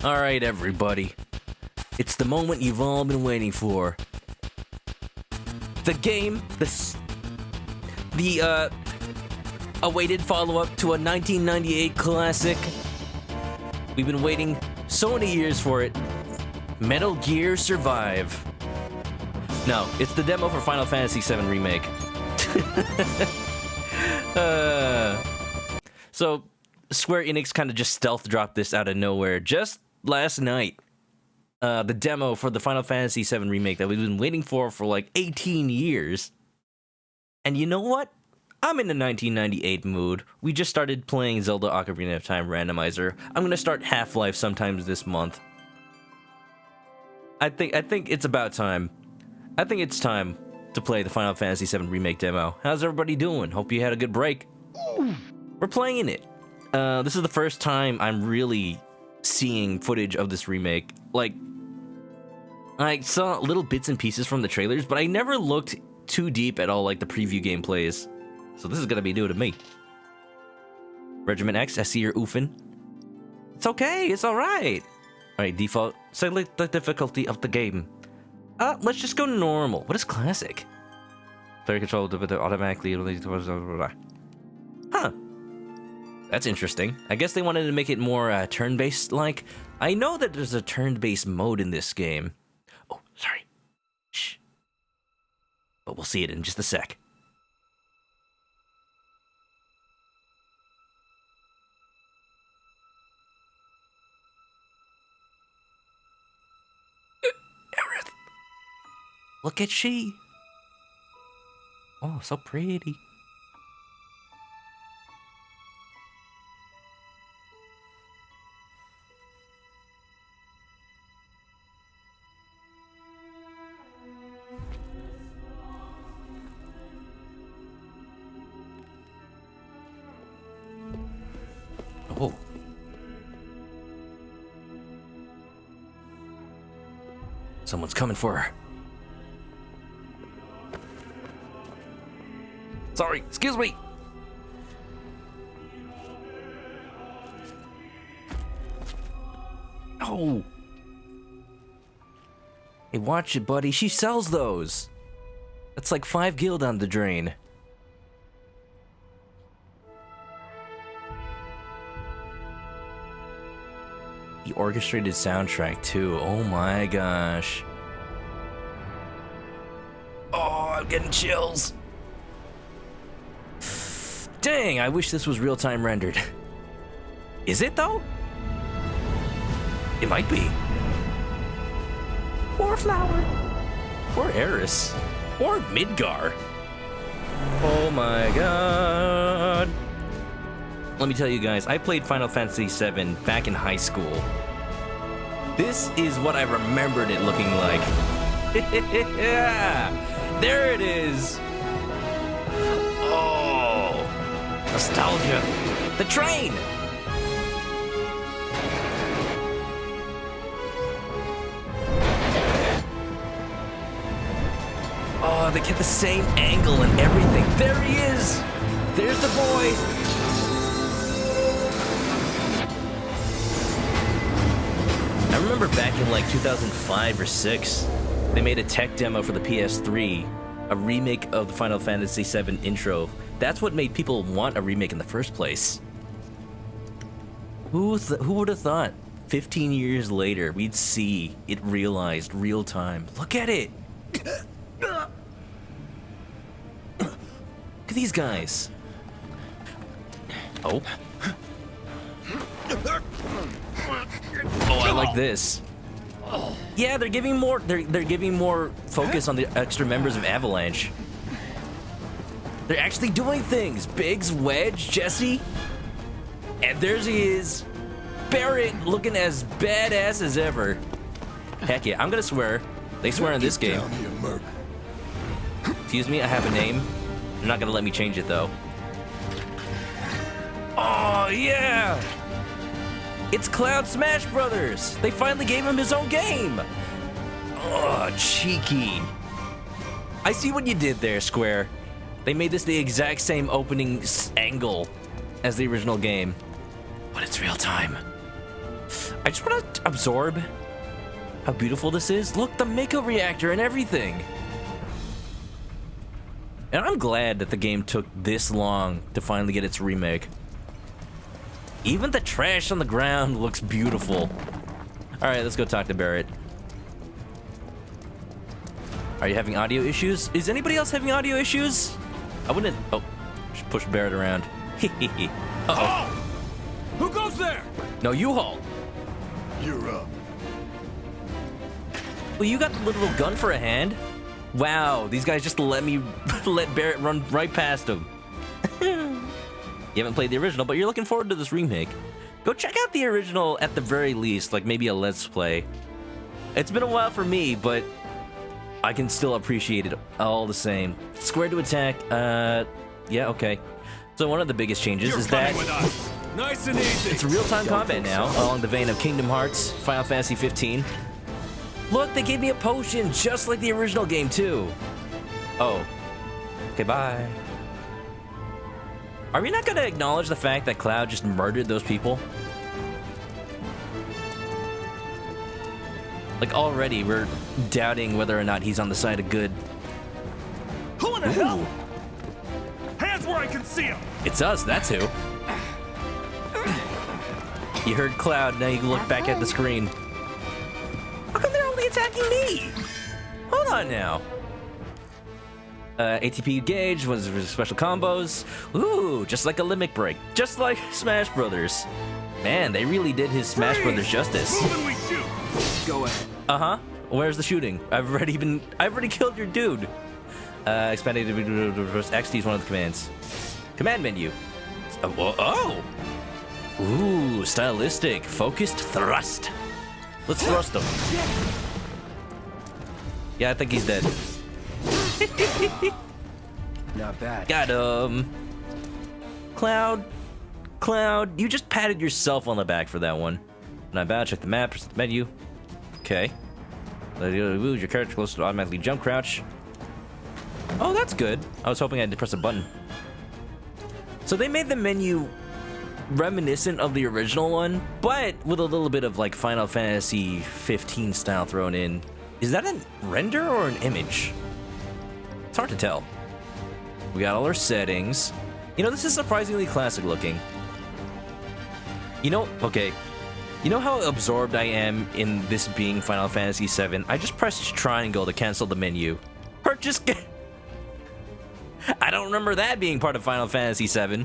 Alright, everybody. It's the moment you've all been waiting for. The game, the awaited follow-up to a 1998 classic. We've been waiting so many years for it. Metal Gear Survive. No, it's the demo for Final Fantasy VII Remake. So, Square Enix kind of just stealth dropped this out of nowhere just last night. The demo for the Final Fantasy VII Remake that we've been waiting for like 18 years. And you know what? I'm in the 1998 mood. We just started playing Zelda Ocarina of Time Randomizer. I'm gonna start Half-Life sometimes this month. I think it's about time. I think it's time to play the Final Fantasy VII Remake demo. How's everybody doing? Hope you had a good break. We're playing it. This is the first time I'm really seeing footage of this remake. Like, I saw little bits and pieces from the trailers, but I never looked too deep at all like the preview gameplays. So this is gonna be new to me. Regiment X, I see you're oofing. It's okay, it's alright. Alright, default. Select the difficulty of the game. Let's just go normal. What is classic? Player control automatically. Huh. That's interesting. I guess they wanted to make it more turn-based like. I know that there's a turn-based mode in this game. Oh, sorry. Shh. But we'll see it in just a sec. Aerith. Look at she. Oh, so pretty. Oh. Someone's coming for her. Sorry, excuse me. Oh. Hey, watch it, buddy. She sells those. That's like 5 gil down the drain. The orchestrated soundtrack too. Oh my gosh. Oh, I'm getting chills. Dang, I wish this was real-time rendered. Is it though? It might be. Or Flower. Or Eris. Or Midgar. Oh my god. Let me tell you guys, I played Final Fantasy VII back in high school. This is what I remembered it looking like. Yeah, there it is. Oh, nostalgia. The train. Oh, they kept the same angle and everything. There he is. There's the boy. I remember back in like 2005 or 6, they made a tech demo for the PS3, a remake of the Final Fantasy VII intro. That's what made people want a remake in the first place. Who would have thought 15 years later we'd see it realized real time? Look at it! Look at these guys. Oh. Oh, I like this. Yeah, they're giving more. They're giving more focus on the extra members of Avalanche. They're actually doing things. Biggs, Wedge, Jesse, and there he is, Barrett, looking as badass as ever. Heck yeah, I'm gonna swear. They swear in this game. Excuse me, I have a name. They're not gonna let me change it though. Oh yeah. It's Cloud Smash Brothers! They finally gave him his own game! Oh, cheeky. I see what you did there, Square. They made this the exact same opening angle as the original game. But it's real time. I just want to absorb how beautiful this is. Look, the Mako reactor and everything. And I'm glad that the game took this long to finally get its remake. Even the trash on the ground looks beautiful. All right, let's go talk to Barrett. Are you having audio issues? Is anybody else having audio issues? I wouldn't. Oh, just push Barrett around. Uh-oh. Who goes there? No, you haul. You're up. Well, you got the little gun for a hand. Wow, these guys just let Barrett run right past him. You haven't played the original, but you're looking forward to this remake. Go check out the original at the very least, like maybe a Let's Play. It's been a while for me, but I can still appreciate it all the same. Square to attack, yeah, okay. So one of the biggest changes is that Nice and easy. it's real-time combat now, along the vein of Kingdom Hearts, Final Fantasy 15. Look, they gave me a potion, just like the original game, too. Oh. Okay, bye. Are we not gonna acknowledge the fact that Cloud just murdered those people? Like, already, we're doubting whether or not he's on the side of good. Who in the hell? Hands where I can see him. It's us, that's who. You heard Cloud, now you look back at the screen. How come they're only attacking me? Hold on now. ATP gauge was special combos. Ooh, just like a limit break. Just like Smash Brothers. Man, they really did his Smash Brothers justice. Move and we shoot. Go ahead. Uh-huh. Where's the shooting? I've already killed your dude. Expanded XT is one of the commands. Command menu. Oh! Ooh, stylistic. Focused thrust. Let's thrust him. Yeah, I think he's dead. Not bad. Got him. Cloud, you just patted yourself on the back for that one. Not bad. Check the map, press the menu. Okay. Move your character close to automatically jump crouch. Oh, that's good. I was hoping I had to press a button. So they made the menu reminiscent of the original one, but with a little bit of like Final Fantasy 15 style thrown in. Is that a render or an image? It's hard to tell. We got all our settings. You know, this is surprisingly classic looking. You know, okay. You know how absorbed I am in this being Final Fantasy VII? I just pressed triangle to cancel the menu. Purchase game. I don't remember that being part of Final Fantasy VII.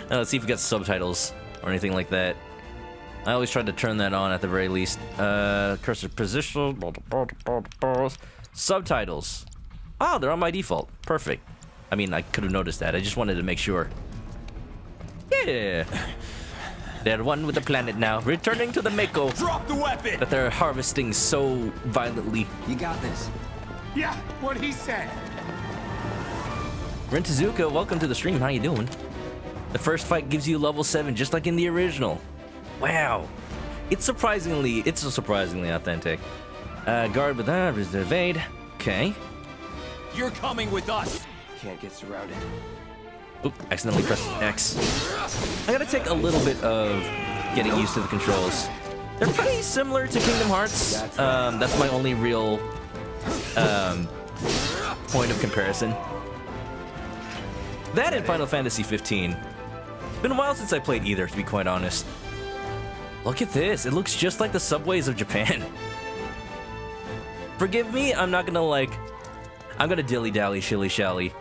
Let's see if we got subtitles or anything like that. I always try to turn that on at the very least. Cursor position. Subtitles. Oh, they're on my default. Perfect. I mean, I could have noticed that. I just wanted to make sure. Yeah. They're one with the planet now, returning to the Mako. Drop the weapon. That they're harvesting so violently. You got this. Yeah, what he said. Rentazuka, welcome to the stream. How you doing? The first fight gives you level 7, just like in the original. Wow. It's surprisingly authentic. Guard with that, evade. Okay. You're coming with us. Can't get surrounded. Oop, accidentally pressed X. I gotta take a little bit of getting used to the controls. They're pretty similar to Kingdom Hearts. That's my only real point of comparison. That and Final Fantasy 15. It's been a while since I played either, to be quite honest. Look at this. It looks just like the subways of Japan. Forgive me, I'm not gonna like... I'm gonna dilly-dally, shilly-shally.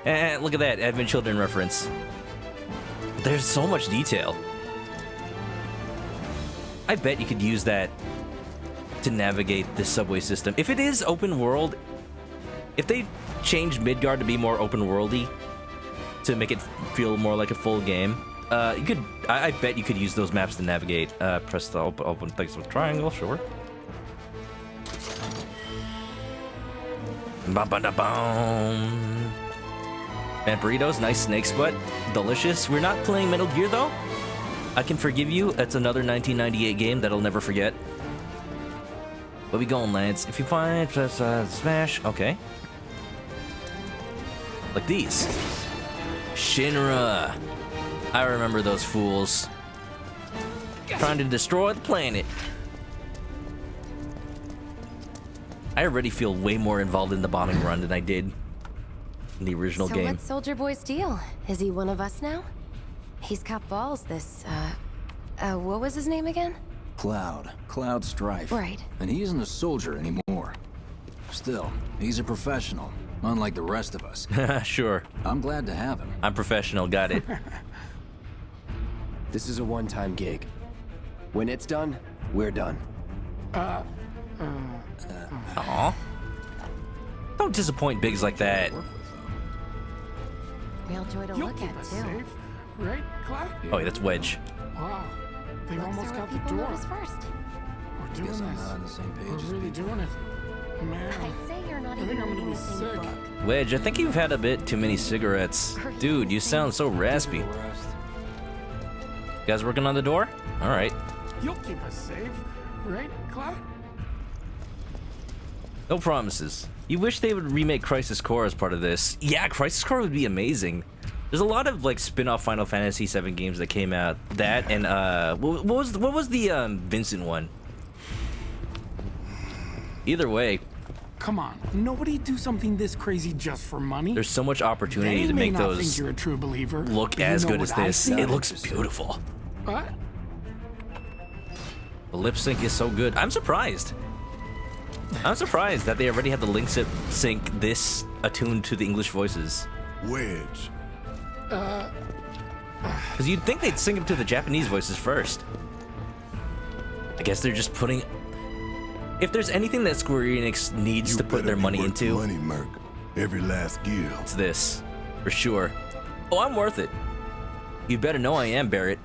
Look at that, Advent Children reference. There's so much detail. I bet you could use that to navigate this subway system. If it is open world, if they changed Midgard to be more open worldy, to make it feel more like a full game, you could. I bet you could use those maps to navigate. Press the open things with triangle, sure. Ba-ba-da-boom. Man, burritos, nice snake's butt, delicious. We're not playing Metal Gear though. I can forgive you. It's another 1998 game that I'll never forget. Where we going, lads? If you find smash, okay. Like these. Shinra. I remember those fools. trying to destroy the planet. I already feel way more involved in the bombing run than I did in the original So game. what's Soldier Boy's deal? Is he one of us now? He's got balls, this, what was his name again? Cloud Strife. Right. And he isn't a soldier anymore. Still, he's a professional, unlike the rest of us. Sure. I'm glad to have him. I'm professional, got it. This is a one-time gig. When it's done, we're done. Aw. Don't disappoint Biggs like that. Real joy to You'll look keep at, us too. safe, right, Cloud? Oh, yeah, that's Wedge. Wow, they've Looks almost are got what the people door. notice first. We're doing Guess I'm this. not on the same page We're as really people. doing it. Man, I'd say you're not I even think I'm gonna reading be the same sick. book. Wedge, I think you've had a bit too many cigarettes. Dude, you sound so raspy. You guys working on the door? All right. you'll keep us safe, right, Cloud? No promises. You wish they would remake Crisis Core as part of this. Yeah, Crisis Core would be amazing. There's a lot of like spin-off Final Fantasy VII games that came out. That and what was the Vincent one? Either way, Come on, nobody do something this crazy just for money. there's so much opportunity They to may make not think those you're a true believer. look but you as know good as what I this. see. It looks beautiful. What? The lip sync is so good. I'm surprised. I'm surprised that they already have the link sync this attuned to the English voices. Wedge. Because you'd think they'd sync them to the Japanese voices first. I guess they're just putting... If there's anything that Square Enix needs to put their money into, Money, Merc. Every last gill. it's this. For sure. Oh, I'm worth it. You better know I am, Barrett.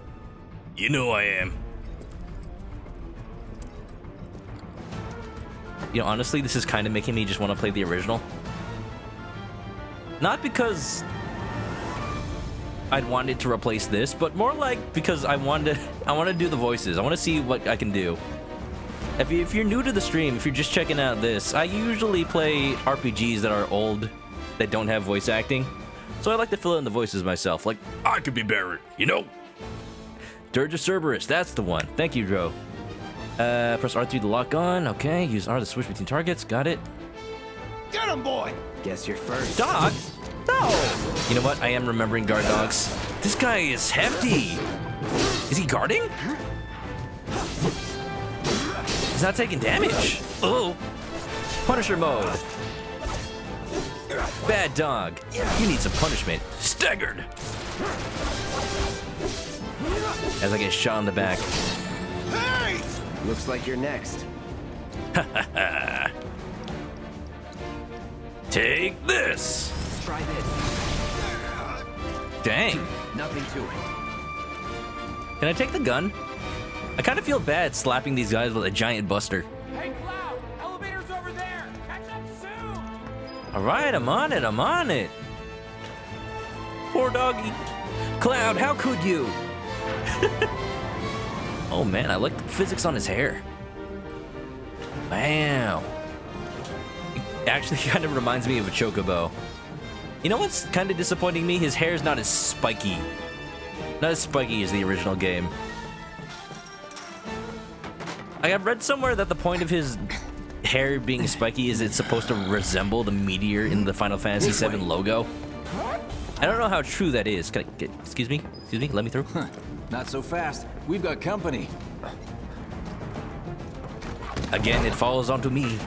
You know I am. You know, honestly, this is kind of making me just want to play the original. Not because I'd wanted to replace this, but more like because I want to do the voices. I want to see what I can do. If you're new to the stream, if you're just checking out this, I usually play RPGs that are old, that don't have voice acting. So I like to fill in the voices myself. Like, I could be Barrett, you know? Dirge of Cerberus, that's the one. Thank you, Dro. Press R3 to lock on. Okay, use R to switch between targets. Got it. Get him, boy! Guess you're first. Dog? No! You know what? I am remembering guard dogs. This guy is hefty. Is he guarding? He's not taking damage. Oh. Punisher mode. Bad dog. You need some punishment. Staggered. As I get shot in the back. Hey! Looks like you're next. Take this. Try this. Dang. Nothing to it. Can I take the gun? I kind of feel bad slapping these guys with a giant buster. Hey, Cloud! Elevator's over there! Catch up soon! All right, I'm on it. I'm on it. Poor doggy. Cloud, how could you? Oh man, I like the physics on his hair. Wow. It actually kind of reminds me of a chocobo. You know what's kind of disappointing me? His hair's not as spiky. Not as spiky as the original game. I've read somewhere that the point of his hair being spiky is it's supposed to resemble the meteor in the Final Fantasy VII logo. I don't know how true that is. Can I get, excuse me, let me through. Not so fast. We've got company. Again, it falls onto me.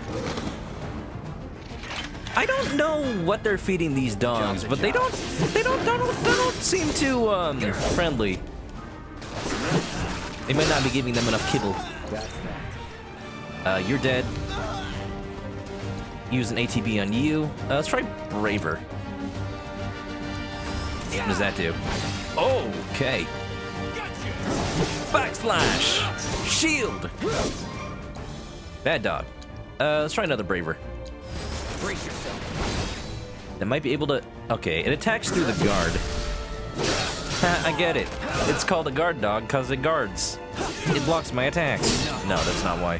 I don't know what they're feeding these dogs, but they don't seem too friendly. They might not be giving them enough kibble. That's that. You're dead. Use an ATB on you. Let's try Braver. What does that do? Okay. Backslash! Shield! Bad dog. Let's try another Braver. Brace yourself. That might be able to... Okay, it attacks through the guard. I get it. It's called a guard dog because it guards. It blocks my attacks. No, that's not why.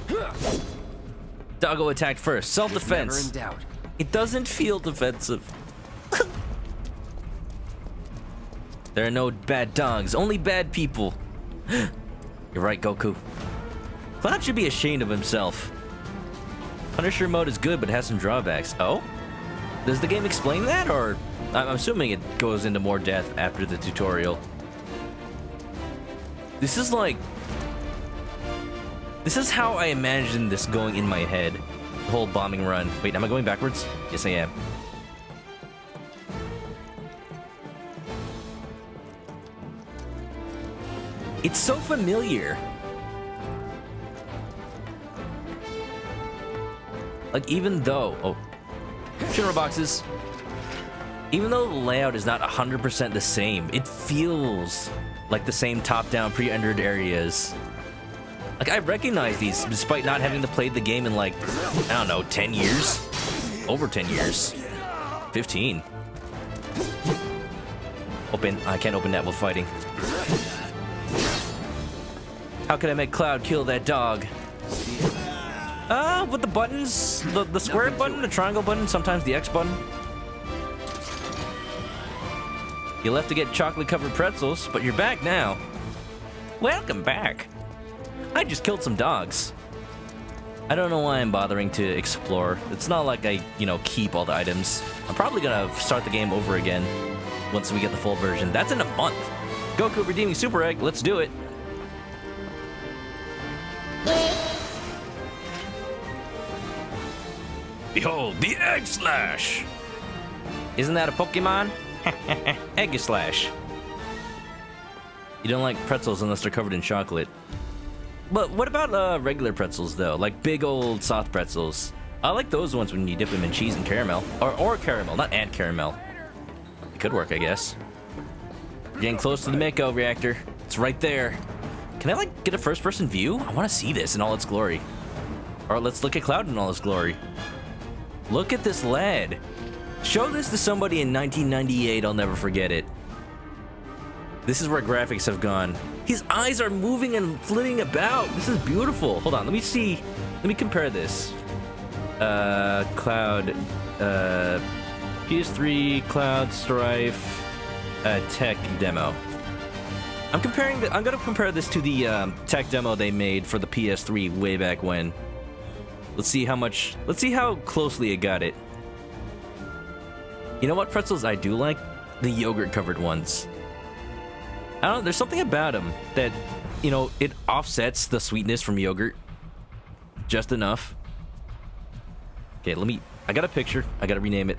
Doggo attacked first. Never in Self-defense. doubt. It doesn't feel defensive. There are no bad dogs, only bad people. You're right, Goku. Cloud should be ashamed of himself. Punisher mode is good, but has some drawbacks. Oh? Does the game explain that, or... I'm assuming it goes into more depth after the tutorial. This is like... This is how I imagine this going in my head. The whole bombing run. Wait, am I going backwards? Yes, I am. It's so familiar. Like, even though... Oh. Shinra boxes. Even though the layout is not 100% the same, it feels like the same top-down pre-rendered areas. Like, I recognize these despite not having to play the game in, like, I don't know, 10 years? Over 10 years. 15. Open. I can't open that while fighting. How can I make Cloud kill that dog? With the buttons. The square button, the triangle button, sometimes the X button. You left to get chocolate-covered pretzels, but you're back now. Welcome back. I just killed some dogs. I don't know why I'm bothering to explore. It's not like I, keep all the items. I'm probably gonna start the game over again once we get the full version. That's in a month. Goku redeeming Super Egg. Let's do it. Behold, the Egg Slash! Isn't that a Pokemon? Egg Slash. You don't like pretzels unless they're covered in chocolate. But what about regular pretzels, though? Like big old soft pretzels. I like those ones when you dip them in cheese and caramel. Or caramel, not and caramel. It could work, I guess. We're getting close to the Mako reactor. It's right there. Can I, get a first-person view? I want to see this in all its glory. Or let's look at Cloud in all its glory. Look at this lad. Show this to somebody in 1998, I'll never forget it. This is where graphics have gone. His eyes are moving and flitting about. This is beautiful. Hold on, let me see. Let me compare this. Cloud, PS3, Cloud, Strife, tech demo. I'm gonna compare this to the tech demo they made for the PS3 way back when. Let's see how closely it got it. You know what pretzels I do like? The yogurt-covered ones. I don't know, there's something about them that, it offsets the sweetness from yogurt. Just enough. Okay, I got a picture. I gotta rename it.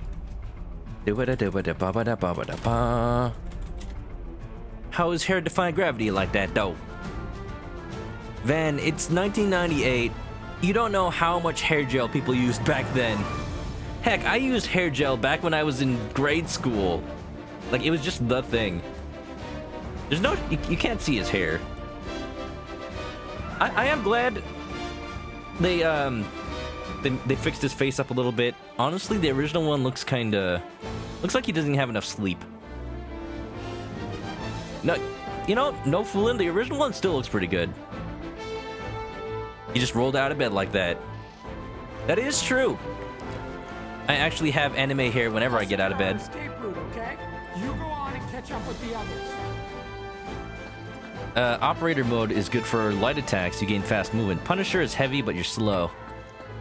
How is hair defying gravity like that, though? Van, it's 1998. You don't know how much hair gel people used back then. Heck, I used hair gel back when I was in grade school. Like, it was just the thing. There's no... You can't see his hair. I am glad they fixed his face up a little bit. Honestly, the original one looks kinda... Looks like he doesn't have enough sleep. No, no fooling, the original one still looks pretty good. He just rolled out of bed like that. That is true. I actually have anime hair whenever I get out of bed. Escape route, okay? You go on and catch up with the others. Operator mode is good for light attacks. You gain fast movement. Punisher is heavy, but you're slow.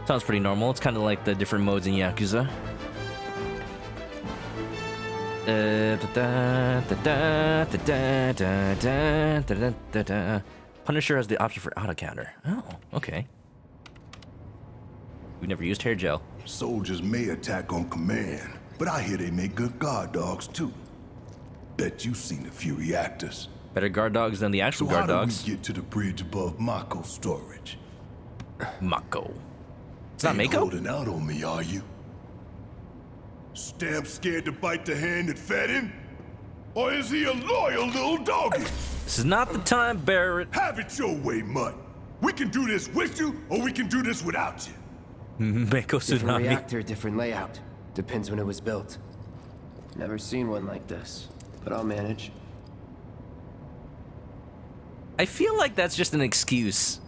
Sounds pretty normal. It's kind of like the different modes in Yakuza. Punisher has the option for auto counter. Oh, okay. We've never used hair gel. Soldiers may attack on command, but I hear they make good guard dogs too. Bet you've seen a few reactors. Better guard dogs than the actual guard dogs. How do we get to the bridge above Mako storage? Mako. It's not Ain't Mako? holding out on me, are you? Stamp scared to bite the hand that fed him? Or is he a loyal little doggy? This is not the time, Barrett. Have it your way, Mutt. We can do this with you, or we can do this without you. Mako Different Tsunami. reactor, different layout. Depends when it was built. Never seen one like this, but I'll manage. I feel like that's just an excuse.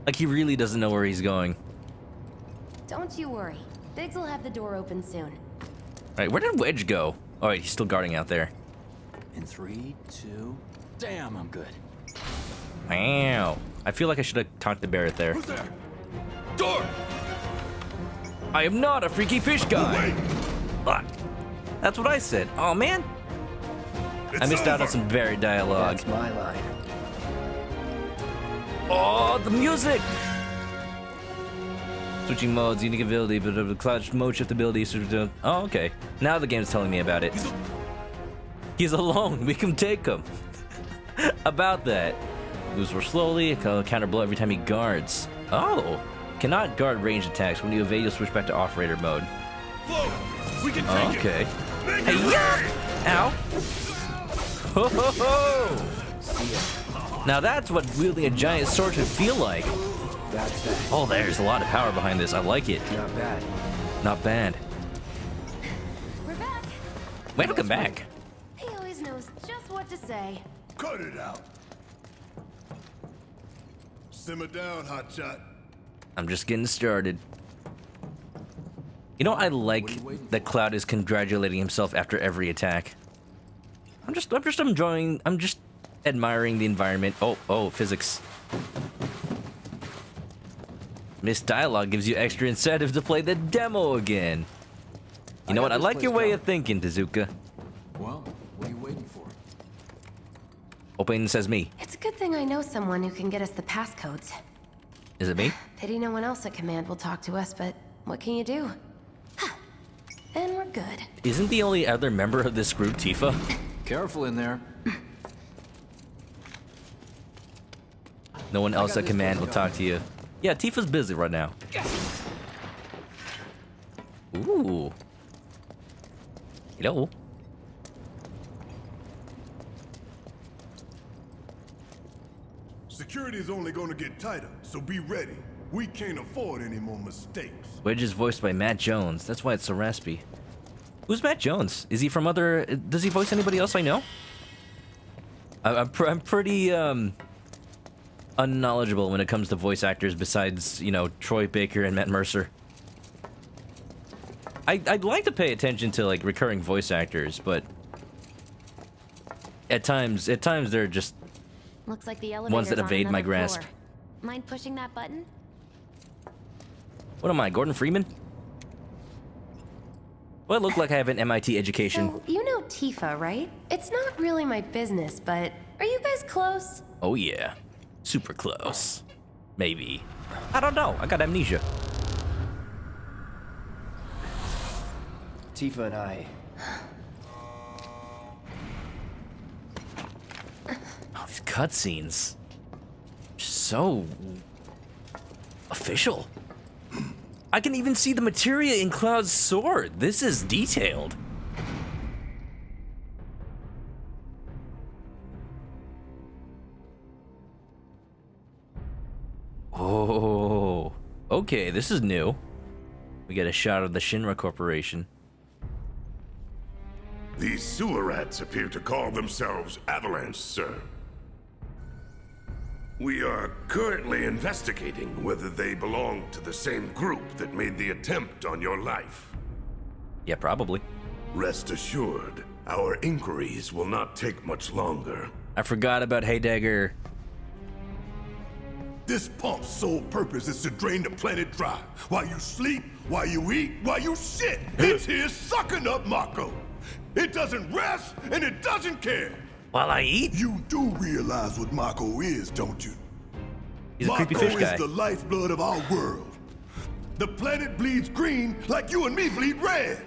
Like he really doesn't know where he's going. Don't you worry. Biggs will have the door open soon. Alright, where did Wedge go? Oh, wait, he's still guarding out there. In 3, 2... Damn, I'm good. Wow. I feel like I should have talked to Barrett there. Who's there? Door! I am not a freaky fish guy. Wait! Ah, that's what I said. Oh man, I It's missed out on over. some varied dialogue. That's my line. Oh, the music! Switching modes, unique ability, but of the cloud mode shift ability. Oh, okay. Now the game's telling me about it. He's alone. We can take him. About that. Moves more slowly. Counter blow every time he guards. Oh. Cannot guard ranged attacks. When you evade, you'll switch back to off-raider mode. Whoa! We can take Okay. it! Make Hey, it yeah! rain! Ow! Ho ho ho! Now that's what wielding a giant sword should feel like. That's that. Oh, there's a lot of power behind this. I like it. Not bad. Not bad. We're back. Welcome back. He always knows just what to say. Cut it out. Simmer down, hotshot. I'm just getting started. You know, I like that Cloud is congratulating himself after every attack. I'm just enjoying. I'm just admiring the environment. Oh, physics. Missed dialogue gives you extra incentive to play the demo again. You know what? I like your way of thinking, Tezuka. Well, what are you waiting for? Open says me. It's a good thing I know someone who can get us the passcodes. Is it me? Pity no one else at command will talk to us, but what can you do? And we're good. Isn't the only other member of this group Tifa? Careful in there. No one else got at this command will place talk to you. Yeah, Tifa's busy right now. Ooh. Hello. Security is only gonna get tighter, so be ready. We can't afford any more mistakes. Wedge is voiced by Matt Jones. That's why it's so raspy. Who's Matt Jones? Is he from other... Does he voice anybody else I know? I'm pretty, unknowledgeable when it comes to voice actors besides, you know, Troy Baker and Matt Mercer. I'd like to pay attention to, like, recurring voice actors, but... At times they're just... Looks like the elevator's Ones that on evade my another grasp. floor. Mind pushing that button? What am I, Gordon Freeman? Well, I look like I have an MIT education. So, you know Tifa, right? It's not really my business, but are you guys close? Oh yeah. Super close. Maybe. I don't know. I got amnesia. Tifa and I. Oh, these cutscenes. So... official. I can even see the materia in Cloud's sword. This is detailed. Oh, okay, this is new. We get a shot of the Shinra Corporation. These sewer rats appear to call themselves Avalanche, sir. We are currently investigating whether they belong to the same group that made the attempt on your life. Yeah, probably. Rest assured, our inquiries will not take much longer. I forgot about Heidegger. This pump's sole purpose is to drain the planet dry. While you sleep, while you eat, while you shit, it's here sucking up Mako. It doesn't rest, and it doesn't care. While I eat? You do realize what Mako is, don't you? He's a creepy Mako fish guy. is the lifeblood of our world. The planet bleeds green like you and me bleed red.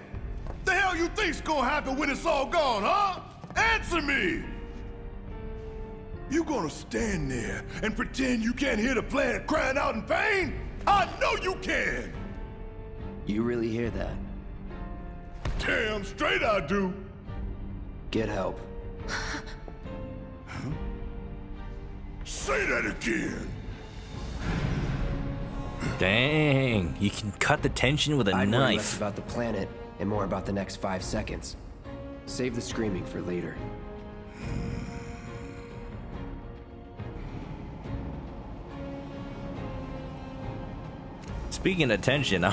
The hell you think's gonna happen when it's all gone, huh? Answer me! You gonna stand there and pretend you can't hear the planet crying out in pain? I know you can! You really hear that? Damn straight I do! Get help. Say that again! Dang, you can cut the tension with a I'd worry less knife. about the planet and more about the next 5 seconds. Save the screaming for later. Speaking of tension, I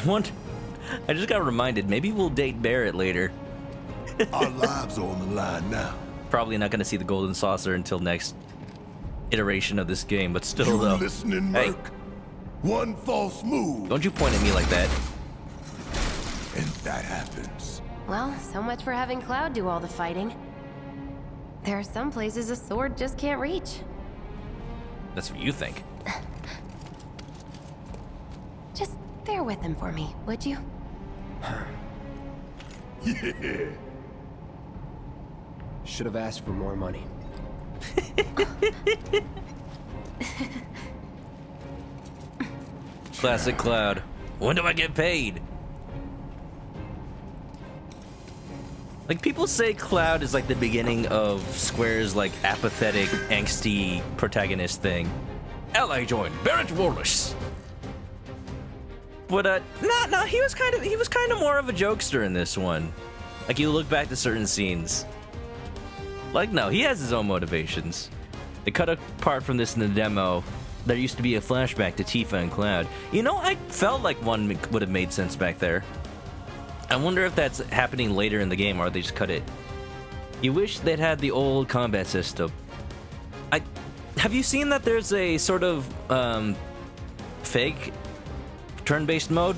just got reminded, maybe we'll date Barrett later. Our lives are on the line now. Probably not gonna see the golden saucer until next iteration of this game, but still You though. listening, Hey. Merc? One false move, Don't you point at me like that. and that happens. Well, so much for having Cloud do all the fighting. There are some places a sword just can't reach. That's what you think. Just bear with him for me, would you? Yeah. Should have asked for more money. Classic Cloud. When do I get paid? Like, people say Cloud is like the beginning of Square's like apathetic, angsty protagonist thing. Ally joined, Barrett Wallace. But no, he was kind of more of a jokester in this one. Like, you look back to certain scenes. Like, no, he has his own motivations. They cut apart from this in the demo. There used to be a flashback to Tifa and Cloud. You know, I felt like one would have made sense back there. I wonder if that's happening later in the game, or they just cut it. You wish they'd had the old combat system. Have you seen that there's a sort of fake turn-based mode?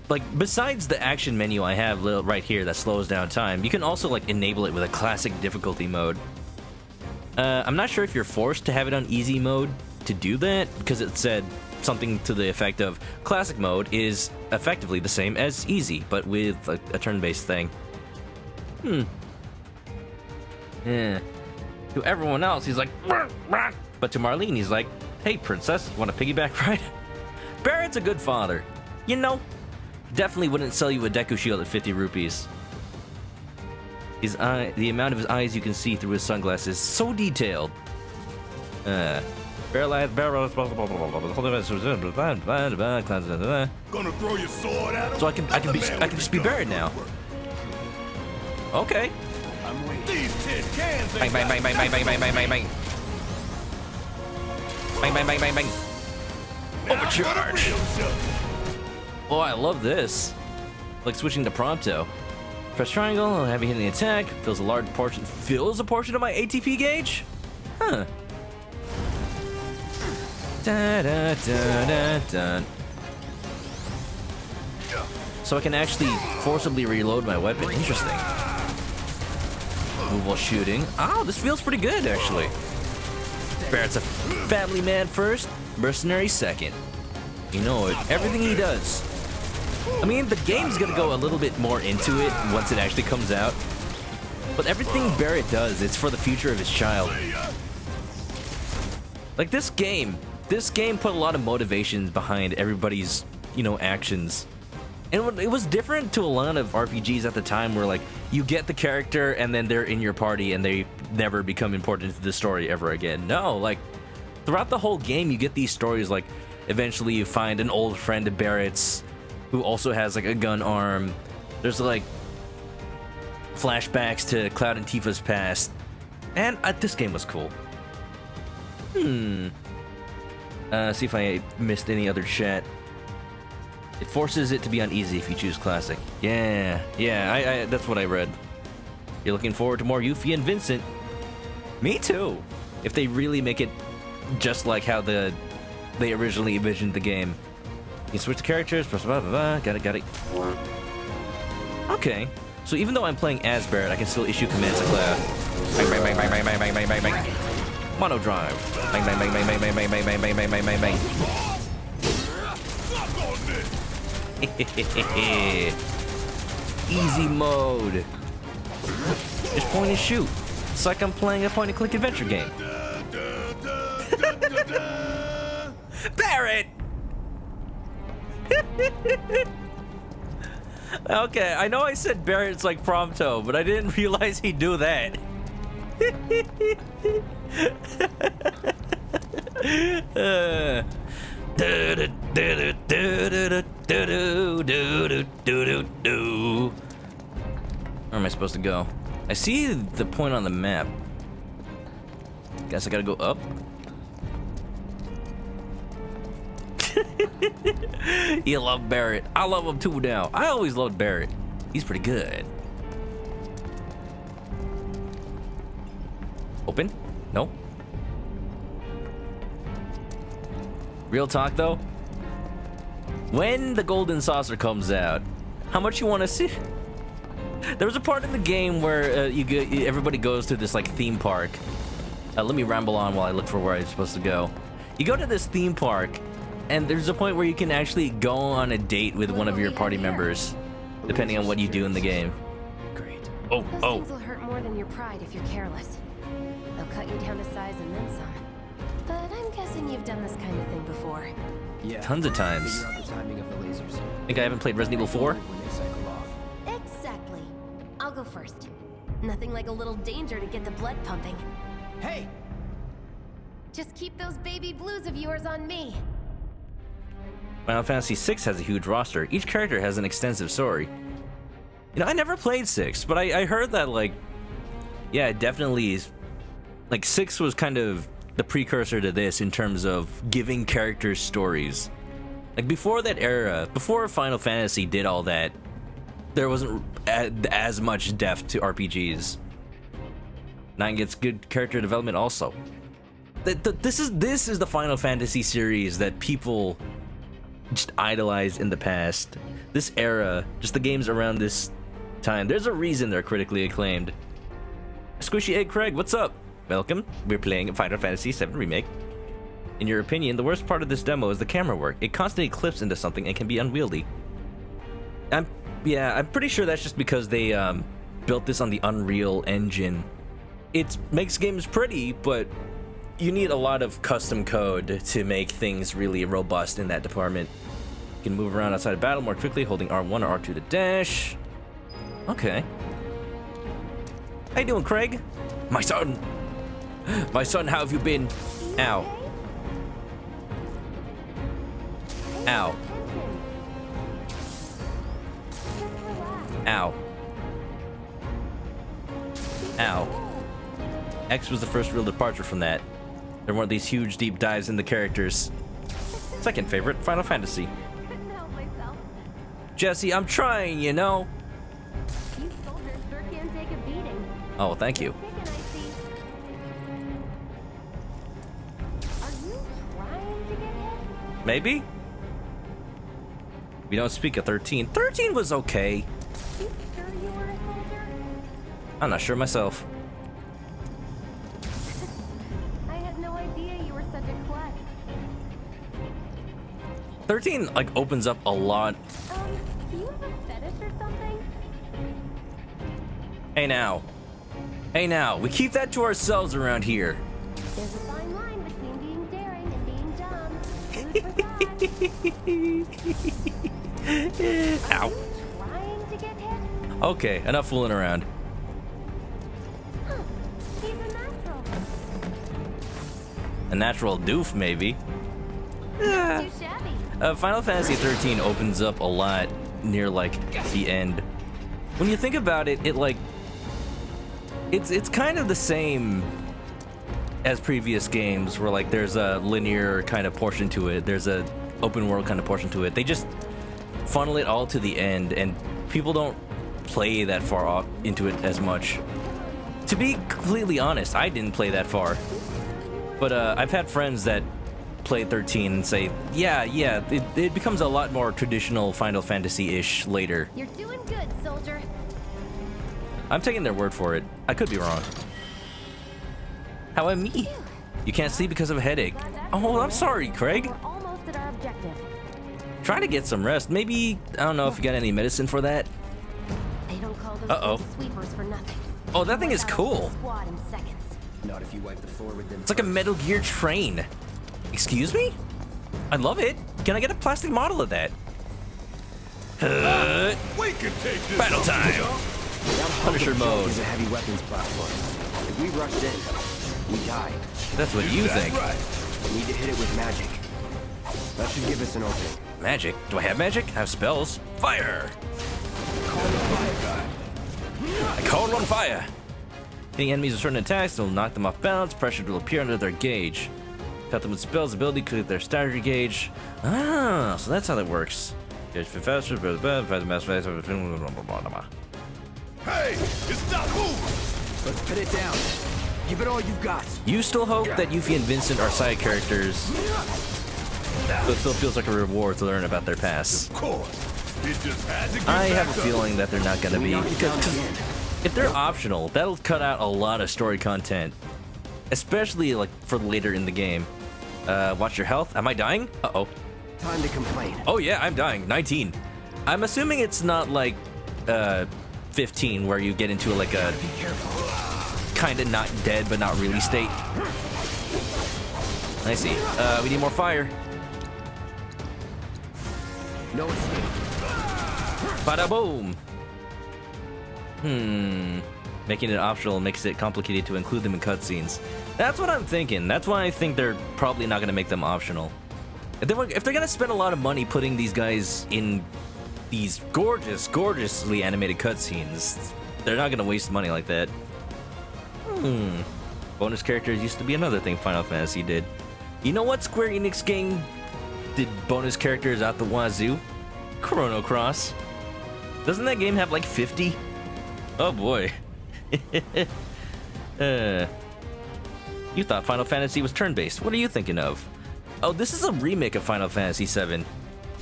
Like, besides the action menu I have right here that slows down time, you can also like enable it with a classic difficulty mode. I'm not sure if you're forced to have it on easy mode to do that, because it said something to the effect of classic mode is effectively the same as easy, but with a turn-based thing. Yeah. To everyone else, he's like, "Rah, rah." But to Marlene, he's like, hey, princess, want a piggyback ride? Barrett's a good father. You know, definitely wouldn't sell you a Deku shield at 50 rupees. The amount of his eyes you can see through his sunglasses is so detailed. Gonna throw your sword at him? So I can just be Barrett now. Okay. I'm waiting. These tin cans Bang ain't bang bang bang bang bang bang bang bang bang. Bang bang bang bang bang. Overcharge. Oh, I love this. Like switching to Prompto. Press triangle, heavy hitting attack, fills a portion of my ATP gauge? Huh. Da, da, da, da, da. So I can actually forcibly reload my weapon. Interesting. Move while shooting. Oh, this feels pretty good, actually. Barrett's a family man first, mercenary second. You know it. Everything he does. I mean, the game's gonna go a little bit more into it once it actually comes out. But everything Barrett does, it's for the future of his child. Like, this game put a lot of motivations behind everybody's, actions. And it was different to a lot of RPGs at the time where, like, you get the character and then they're in your party and they never become important to the story ever again. No, like, throughout the whole game, you get these stories, like, eventually you find an old friend of Barrett's who also has, like, a gun arm. There's, like, flashbacks to Cloud and Tifa's past. And this game was cool. See if I missed any other chat. It forces it to be on easy if you choose classic. Yeah, I that's what I read. You're looking forward to more Yuffie and Vincent. Me too. If they really make it just like how they originally envisioned the game. You can switch the characters, blah, blah, blah, blah. Got it. Okay. So even though I'm playing as Barrett, I can still issue commands to Cloud. Bang, bang, bang, bang, bang, bang, bang, bang, bang, bang. Mono drive. Bang, bang, bang, bang, bang, bang, bang, bang, bang, bang, bang, bang, bang, bang. Easy mode. Just point and shoot. It's like I'm playing a point-and-click adventure game. Barrett! Okay, I know I said Barrett's like Prompto, but I didn't realize he'd do that. Where am I supposed to go? I see the point on the map. Guess I gotta go up. You love Barrett. I love him too now. I always loved Barrett. He's pretty good. Nope. Real talk though, when the golden saucer comes out, how much you want to see? There was a part in the game where everybody goes to this like theme park. Let me ramble on while I look for where I'm supposed to go. You go to this theme park, and there's a point where you can actually go on a date with one of your party members, depending on what you do in the game. Great. Oh, Those oh. things will hurt more than your pride if you're careless. They'll cut you down to size and then some. But I'm guessing you've done this kind of thing before. Yeah. Tons of times. Figure out the timing of the lasers. Think I haven't played Resident Evil 4? When they cycle off. Exactly. I'll go first. Nothing like a little danger to get the blood pumping. Hey! Just keep those baby blues of yours on me. Final Fantasy VI has a huge roster. Each character has an extensive story. You know, I never played 6, but I heard that, like, yeah, it definitely is. Like, 6 was kind of the precursor to this in terms of giving characters stories. Like, before that era, before Final Fantasy did all that, there wasn't as much depth to RPGs. 9 gets good character development also. This is the Final Fantasy series that people just idolized in the past. This era, just the games around this time, there's a reason they're critically acclaimed. Squishy Egg Craig, what's up? Welcome. We're playing Final Fantasy VII Remake. In your opinion, the worst part of this demo is the camera work. It constantly clips into something and can be unwieldy. I'm pretty sure that's just because they built this on the Unreal Engine. It makes games pretty, but you need a lot of custom code to make things really robust in that department. You can move around outside of battle more quickly, holding R1 or R2 to dash. Okay. How you doing, Craig? My son! My son, how have you been? Ow. Ow. Ow. Ow. X was the first real departure from that. There weren't these huge deep dives in the characters. Second favorite, Final Fantasy. Couldn't help myself. Jesse, I'm trying, you know? You soldiers sure can take a beating. Oh, well, thank you. Kicking, I see. Are you trying to get hit? Maybe? We don't speak of 13. 13 was okay. You sure you were a soldier? I'm not sure myself. I had no idea you were such a klutz. 13, like, opens up a lot. Do you have a fetish or something? Hey now. Hey now, we keep that to ourselves around here. There's a fine line between being daring and being dumb. Food for thought. Ow. Trying to get hit? Okay, enough fooling around. Huh. He's a natural. A natural doof, maybe. Too shabby. Final Fantasy 13 opens up a lot near, like, the end. When you think about it, it's kind of the same as previous games where, like, there's a linear kind of portion to it. There's a open world kind of portion to it. They just funnel it all to the end, and people don't play that far off into it as much. To be completely honest, I didn't play that far. But I've had friends that played 13 and say, yeah, it becomes a lot more traditional Final Fantasy-ish later. You're doing good, soldier. I'm taking their word for it. I could be wrong. How am me? You can't sleep because of a headache. Oh, I'm sorry, Craig. We're almost at our objective. Try to get some rest. Maybe, I don't know if you got any medicine for that. They don't call those Uh-oh. things sweepers for nothing. Oh, that thing is cool. Squad in seconds. Not if you wipe the floor with them. It's like a Metal Gear train. Excuse me? I love it. Can I get a plastic model of that? We can take this. Battle up, time. huh? Punisher mode. Is a heavy weapons platform. If we rushed in, we die. That's what you That's think. right. We need to hit it with magic. That should give us an opening. Magic? Do I have magic? I have spells. Fire! I called on fire. Hitting enemies with certain attacks will knock them off balance. Pressure will appear under their gauge. Cut them with spells ability, click their strategy gauge. Ah, so that's how that works. Gauge for faster, Hey, it's not moving. Let's pin it down. Give it all you've got. You still hope that Yuffie and Vincent are side characters, so it still feels like a reward to learn about their past. Of course. It just had to get I have back a up. feeling that they're not gonna be, because if they're optional, that'll cut out a lot of story content, especially like for later in the game. Watch your health. Am I dying? Uh-oh. Time to complain. Oh yeah, I'm dying. 19. I'm assuming it's not like 15 where you get into like a kind of not dead but not really state. I see. We need more fire. No escape. Bada boom. Making it optional makes it complicated to include them in cutscenes. That's what I'm thinking. That's why I think they're probably not going to make them optional. If they're going to spend a lot of money putting these guys in these gorgeously animated cutscenes, they're not going to waste money like that. Bonus characters used to be another thing Final Fantasy did. You know what Square Enix game did bonus characters out the wazoo? Chrono Cross. Doesn't that game have like 50? Oh boy. You thought Final Fantasy was turn-based. What are you thinking of? Oh, this is a remake of Final Fantasy VII.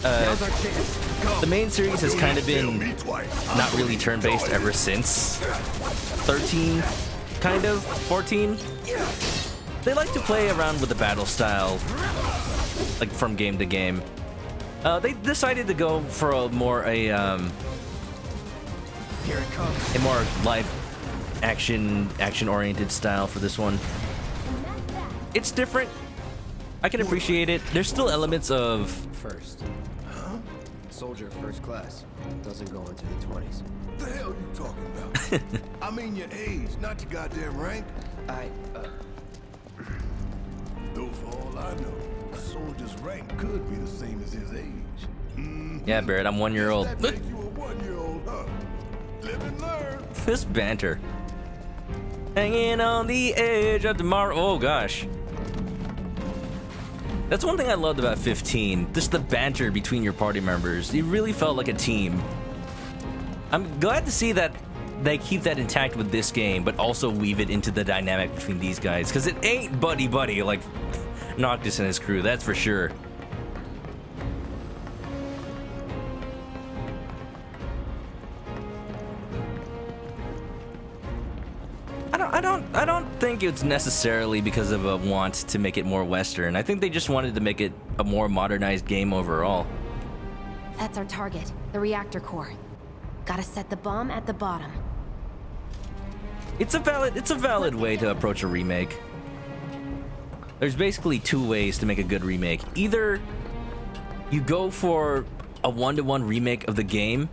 Now's our chance. Go. The main series has kind of Fail been me twice. not really turn-based ever since 13, kind of, 14. They like to play around with the battle style, like from game to game. They decided to go for a more Here it comes. live action-oriented style for this one. It's different. I can appreciate it. There's still elements of First. Huh? Soldier first class. Doesn't go into the 20s. What the hell you talking about? I mean your age, not your goddamn rank. Though for all I know, a soldier's rank could be the same as his age. yeah, Barrett. I'm 1 year old. That makes you a 1-year-old, huh? Live and learn. This banter. Hanging on the edge of tomorrow. Oh gosh. That's one thing I loved about 15. Just the banter between your party members. You really felt like a team. I'm glad to see that they keep that intact with this game, but also weave it into the dynamic between these guys. Because it ain't buddy-buddy like Noctis and his crew, that's for sure. I don't think it's necessarily because of a want to make it more Western. I think they just wanted to make it a more modernized game overall. That's our target, the reactor core. Gotta set the bomb at the bottom. It's a valid way to approach a remake. There's basically two ways to make a good remake. Either you go for a one-to-one remake of the game,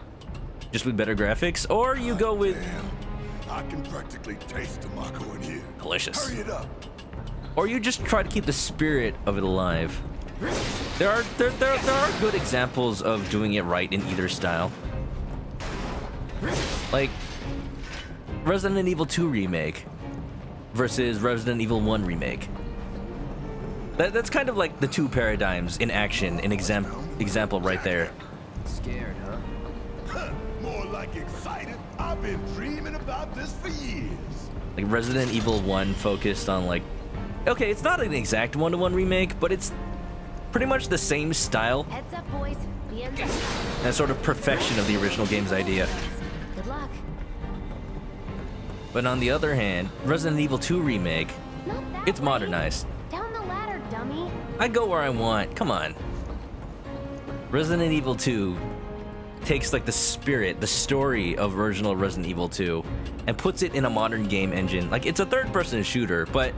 just with better graphics, or you go with I can practically taste the Mako in here. delicious. Hurry it up. Or you just try to keep the spirit of it alive. There are good examples of doing it right in either style. Like Resident Evil 2 remake versus Resident Evil 1 remake. That's kind of like the two paradigms in action, an example right there. Scared, huh? More like excited. I've been dreaming about this for years. Like Resident Evil 1 focused on like, okay, it's not an exact one-to-one remake, but it's pretty much the same style Heads up, boys. The end's up. and sort of perfection of the original game's idea. Good luck. But on the other hand, Resident Evil 2 remake, Not that it's way. modernized. Down the ladder, dummy. I go where I want. Come on. Resident Evil 2 takes like the spirit, the story of original Resident Evil 2 and puts it in a modern game engine. Like it's a third-person shooter, but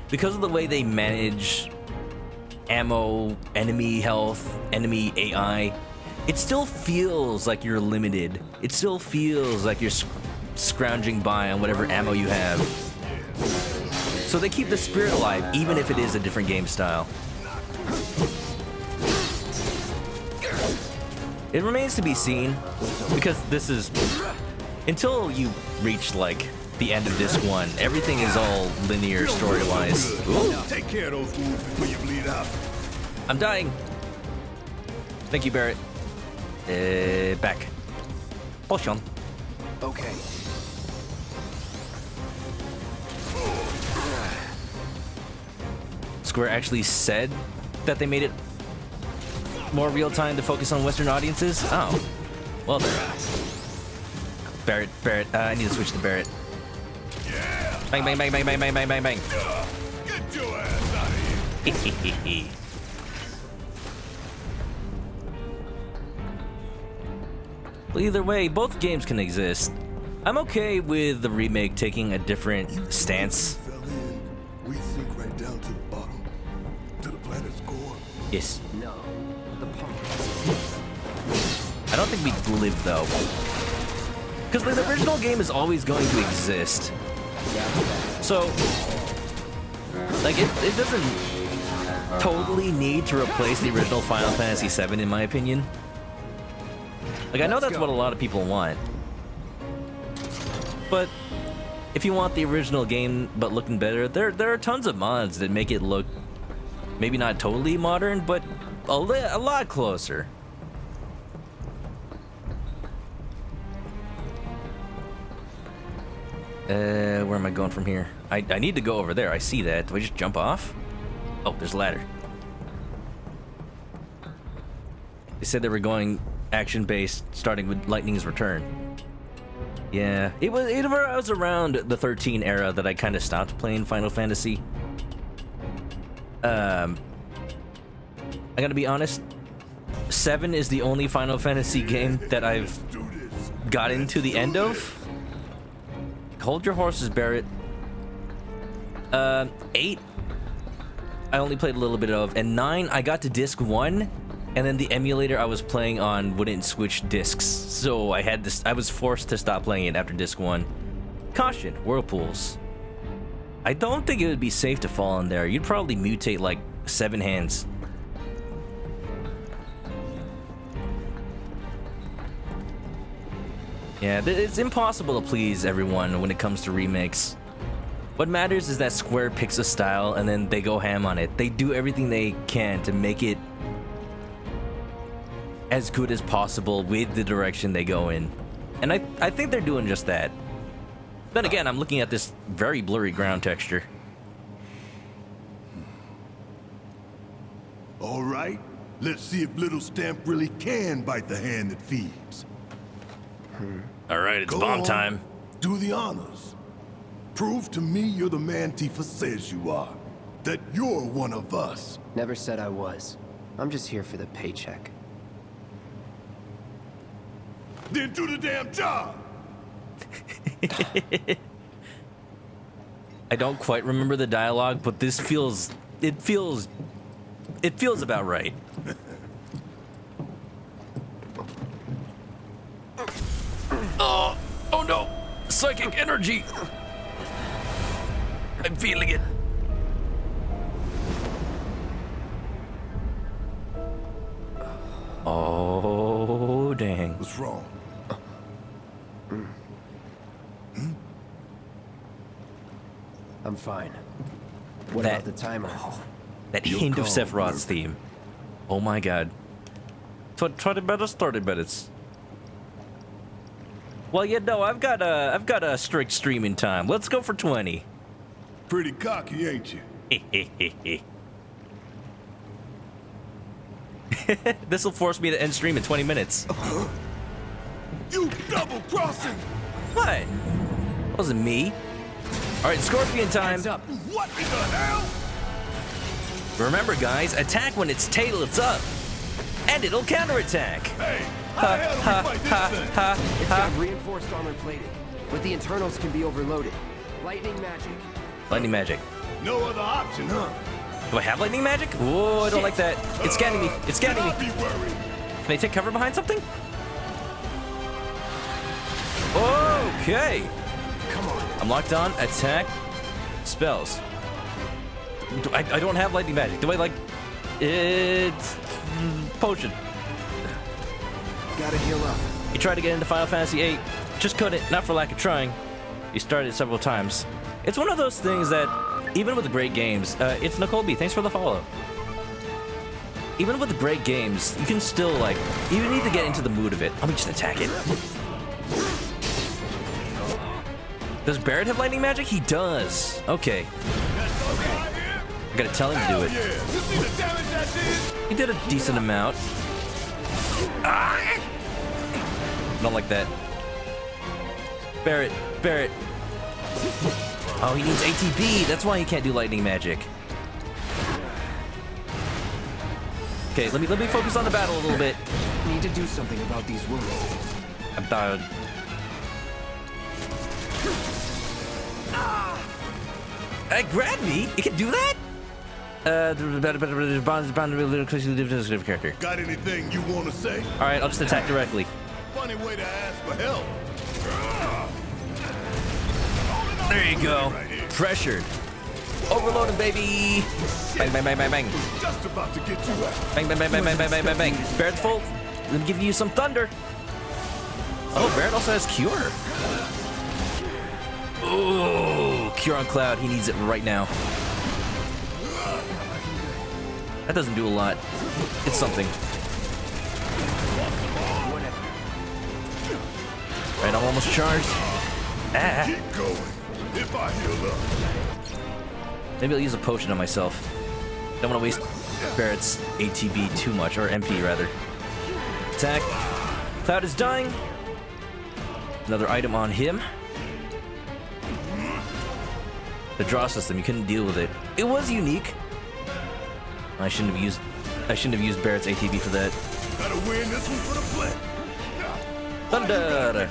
because of the way they manage ammo, enemy health, enemy AI, it still feels like you're limited. It still feels like you're scrounging by on whatever ammo you have. So they keep the spirit alive, even if it is a different game style. It remains to be seen, because this is... Until you reach, like, the end of this one, everything is all linear story-wise. Ooh, Take care of those wounds before you bleed out. I'm dying. Thank you, Barrett. Back. Potion. Okay. Square actually said that they made it more real-time to focus on Western audiences. Oh, well then. Barrett, I need to switch to Barrett. Bang, bang, bang, bang, bang, bang, bang, bang, bang. Get your ass out of here. Well, either way, both games can exist. I'm okay with the remake taking a different stance. Fell in. We sink right down to the bottom. To the planet's core. Yes. No. The pump. I don't think we live though. Because the original game is always going to exist. So, like, it doesn't totally need to replace the original Final Fantasy VII, in my opinion. Like, I know that's what a lot of people want. But if you want the original game but looking better, there are tons of mods that make it look maybe not totally modern, but a lot closer. Where am I going from here? I need to go over there. I see that. Do I just jump off? Oh, there's a ladder. They said they were going action-based, starting with Lightning's Return. Yeah, it was around the 13 era that I kind of stopped playing Final Fantasy. I gotta be honest, 7 is the only Final Fantasy game that I've got into the end of. Hold your horses, Barrett. 8, I only played a little bit of, and 9, I got to disc 1, and then the emulator I was playing on wouldn't switch discs, so I was forced to stop playing it after disc 1. Caution, whirlpools. I don't think it would be safe to fall in there. You'd probably mutate like 7 hands. Yeah, it's impossible to please everyone when it comes to remakes. What matters is that Square picks a style and then they go ham on it. They do everything they can to make it as good as possible with the direction they go in. And I think they're doing just that. Then again, I'm looking at this very blurry ground texture. All right, let's see if Little Stamp really can bite the hand that feeds. All right, it's Go bomb on, time. Do the honors. Prove to me you're the man Tifa says you are. That you're one of us. Never said I was. I'm just here for the paycheck. Then do the damn job. I don't quite remember the dialogue, but this feels about right. Oh no! Psychic energy! I'm feeling it. Oh, dang. What's wrong? I'm fine. What That- about the timer? That You're hint of calm, Sephiroth's theme. Oh my god. 20 minutes, 30 minutes. Well, you know, I've got a strict streaming time. Let's go for 20. Pretty cocky, ain't you? This will force me to end stream in 20 minutes. You double-crossing! What? Wasn't me. All right, Scorpion time. Hands up. What in the hell? Remember, guys, attack when its tail is up, and it'll counterattack. Hey, how the hell do we fight this thing? It's got reinforced armor plating, but the internals can be overloaded. Lightning magic. Lightning magic. No other option, huh? Do I have lightning magic? Whoa, I don't like that. It's scanning me. It's scanning me. I'll be worried. Can I take cover behind something? Okay. Come on. I'm locked on. Attack. Spells. I don't have lightning magic. Do I like... It's... Potion. Gotta heal up. You tried to get into Final Fantasy VIII. Just couldn't. Not for lack of trying. You started several times. It's one of those things that, even with great games... it's Nicole B. Thanks for the follow. Even with great games, you can still, like... You need to get into the mood of it. Let me just attack it. Does Barrett have lightning magic? He does. Okay. I gotta tell him to do it. Yeah. You see the damage that did? He did a decent amount. Ah! Don't like that. Barret. Oh, he needs ATB. That's why he can't do lightning magic. Okay, let me focus on the battle a little bit. Need to do something about these wounds. I'm tired. It grabbed me. It can do that. Character. Got anything you want to say? All right, I'll just attack directly. Funny way to ask for help. There you go. Pressured. Overloaded, baby. Bang, bang, bang, bang, bang. Just about to get you out. Bang, bang, bang, bang, bang, bang, bang, bang, bang. Barret's full. Let me give you some thunder. Oh, Barret also has Cure. Oh, Cure on Cloud. He needs it right now. That doesn't do a lot. It's something. Right, I'm almost charged. Ah. Keep going. If I heal up. Maybe I'll use a potion on myself. Don't want to waste Barret's ATB too much, or MP rather. Attack. Cloud is dying. Another item on him. The draw system, you couldn't deal with it. It was unique. I shouldn't have used Barret's ATB for that. Gotta win this one for the play. Thunder!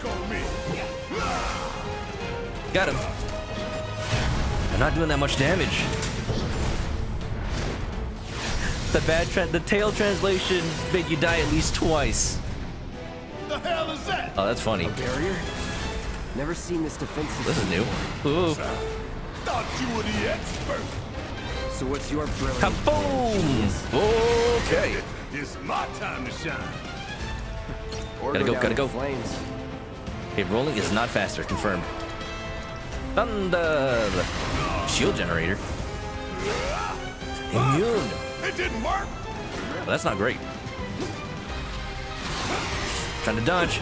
Got him. I'm not doing that much damage. The tail translation made you die at least twice. The hell is that? Oh, that's funny. Barrier? Never seen this defense system. This is new. Ooh. Thought you were the expert. So what's your brilliant? Kaboom! Okay. It's my time to shine. Or Gotta go, down gotta in go. Flames. Okay, rolling is not faster. Confirmed. Thunder! Shield generator. Immune. It didn't work. Well, that's not great. Trying to dodge.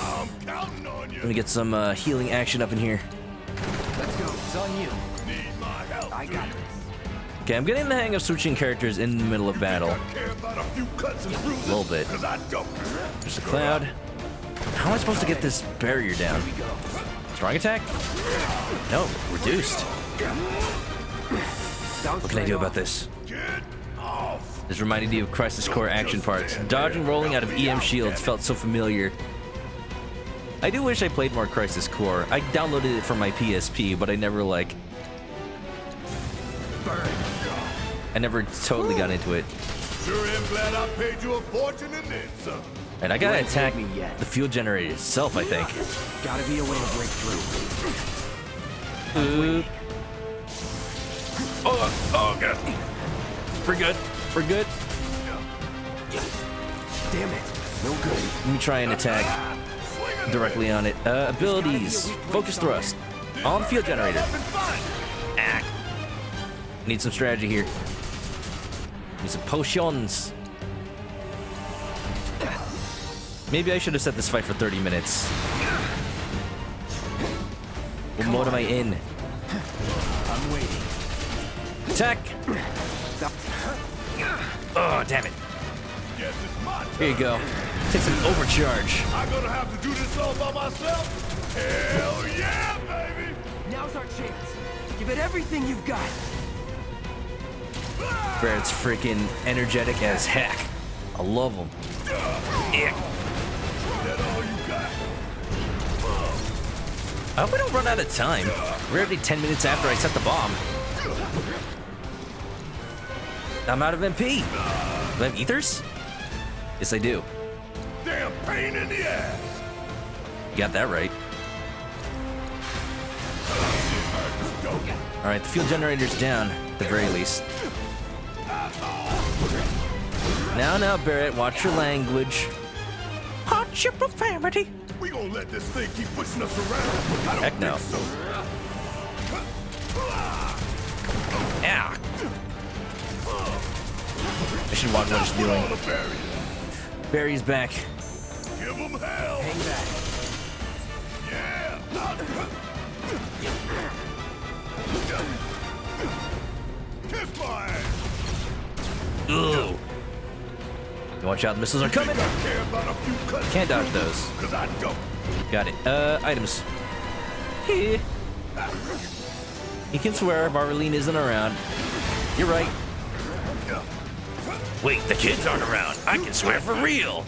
I'm counting on you. Let me get some healing action up in here. Let's go. It's on you. Need my help. I got this. Okay, I'm getting the hang of switching characters in the middle of battle. I care about a few cuts and bruises. A little bit. 'Cause I don't. There's a cloud. How am I supposed to get this barrier down? Strong attack? No, reduced. What can I do about this? Get off. This reminded me of Crisis Core action parts. Dodging, rolling out of EM shields felt so familiar. I do wish I played more Crisis Core. I downloaded it from my PSP, but I never I never totally got into it. Sure am glad I paid you a fortune and then some. And I gotta You ain't attack told me yet. the fuel generator itself, I think. Gotta be a way to break through. Oh, God. We're good. We're good. Damn it. No good. Let me try and attack directly on it. Abilities. Focus thrust. On the field generator. Ah. Need some strategy here. Need some potions. Maybe I should have set this fight for 30 minutes. What mode am I in? I'm waiting. Attack! Oh, damn it. Yes, it's my turn. Here you go. Take some overcharge. I'm gonna have to do this all by myself? Hell yeah, baby! Now's our chance. Give it everything you've got. Barret's freaking energetic as heck. I love him. Yeah. That all you got? I hope we don't run out of time. We're already 10 minutes after I set the bomb. I'm out of MP. Do I have ethers? Yes, I do. Damn pain in the ass! You got that right. All right, the fuel generator's down, at the very least. Now, Barret, watch your language. Watch your profanity. We gonna let this thing keep pushing us around? I don't Heck no. think so. Yeah. I should watch what it's Put all doing. the barriers. Barry's back. Give them hell. Hang back. Yeah. Kiss my ass. Ugh. Watch out, the missiles are coming. I care about a few cuts. Can't dodge those. Cause I don't. Got it. Items. Here. You can swear Marlene isn't around. You're right. Wait, the kids aren't around. I can swear for real.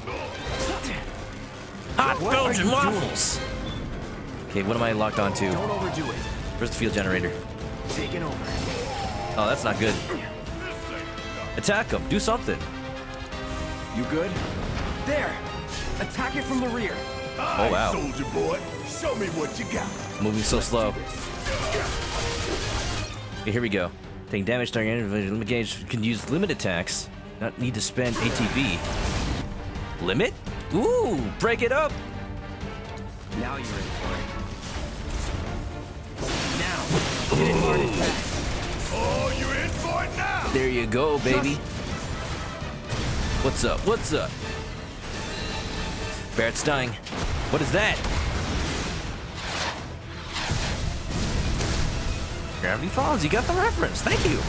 Hot Belgian waffles. Okay, what am I locked onto? Don't overdo it. Where's the field generator? Taking over. Oh, that's not good. Attack them. Do something. You good? There! Attack it from the rear. Oh, wow. Soldier boy, show me what you got. Moving so slow. Okay, here we go. Taking damage during individual limit gauge can use limit attacks. Not need to spend ATB. Limit? Ooh, break it up. Now you're in for it. Now, get it hard attack. Oh, you're in for it now. There you go, baby. What's up? What's up? Barrett's dying. What is that? Gravity Falls. You got the reference. Thank you.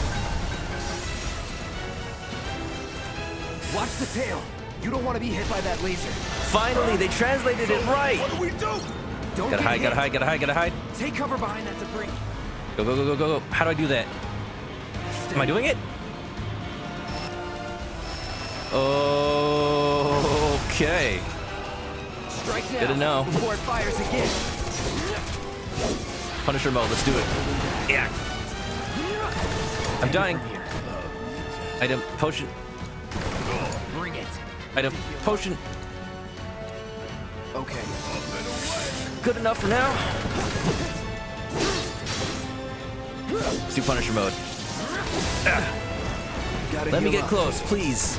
Watch the tail. You don't want to be hit by that laser. Finally, they translated it right. What do we do? Don't Gotta get hide, hit. gotta hide, gotta hide, gotta hide. Take cover behind that debris. Go, go, go, go, go, go. How do I do that? Am I doing it? Okay. Strike now Good to know. before it fires again. Punisher mode, let's do it. Yeah. I'm dying. Item, potion. Bring it. Item, potion. Okay. Good enough for now. Let's do Punisher mode. Gotta Let me heal get up. close, please.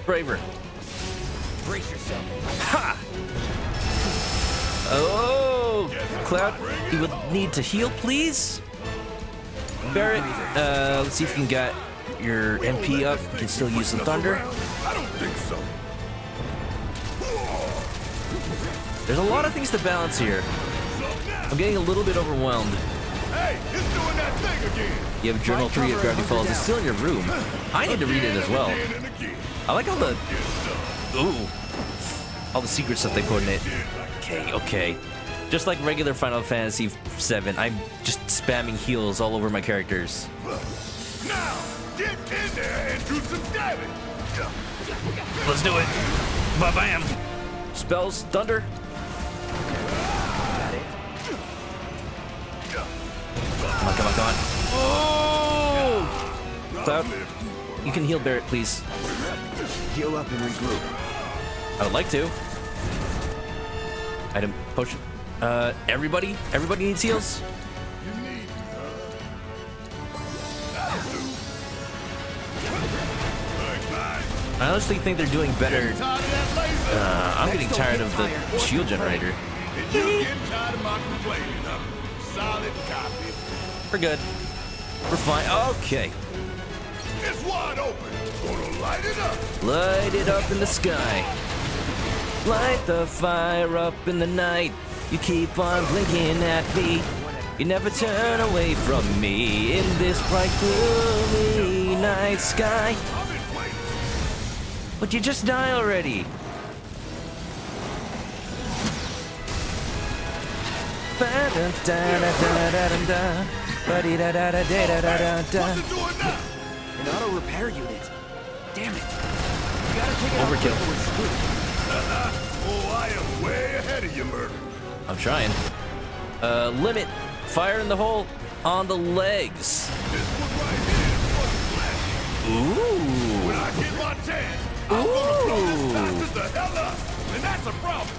Braver. Brace yourself. Ha! Oh, Cloud, you would need to heal, please. Barrett, let's see if you can get your MP up. You can still use some thunder. I don't think so. There's a lot of things to balance here. I'm getting a little bit overwhelmed. Hey, it's doing that thing again. You have Journal 3 of Gravity Falls. It's still in your room. I need to read it as well. Again and again. I like all the... Ooh. All the secret stuff they put in it. Okay, okay. Just like regular Final Fantasy VII, I'm just spamming heals all over my characters. Now, get in there and do some damage. Let's do it. Ba-bam. Spells, thunder. Come on, come on, come on. Oh! Cloud, you can heal Barrett, please. Heal up and regroup. I would like to. Item, potion. Everybody needs heals. I honestly think they're doing better. I'm getting tired of the shield generator. And you getting tired of my complaining, huh? Solid copy. We're good. We're fine. Okay. It's wide open. Gonna light it up. Light it up in the sky. Light the fire up in the night. You keep on blinking at me. You never turn away from me in this bright, gloomy night sky. I've been waiting. But you just die already. What's it doing now? An auto repair unit. Damn it. You gotta take it out Overkill. before it's screwed. Oh, I am way ahead of you, Murder. I'm trying. Limit. Fire in the hole on the legs. This one right here is what's left. Ooh. When I get my chance, I'm gonna blow this bastard the hell up. And that's a promise.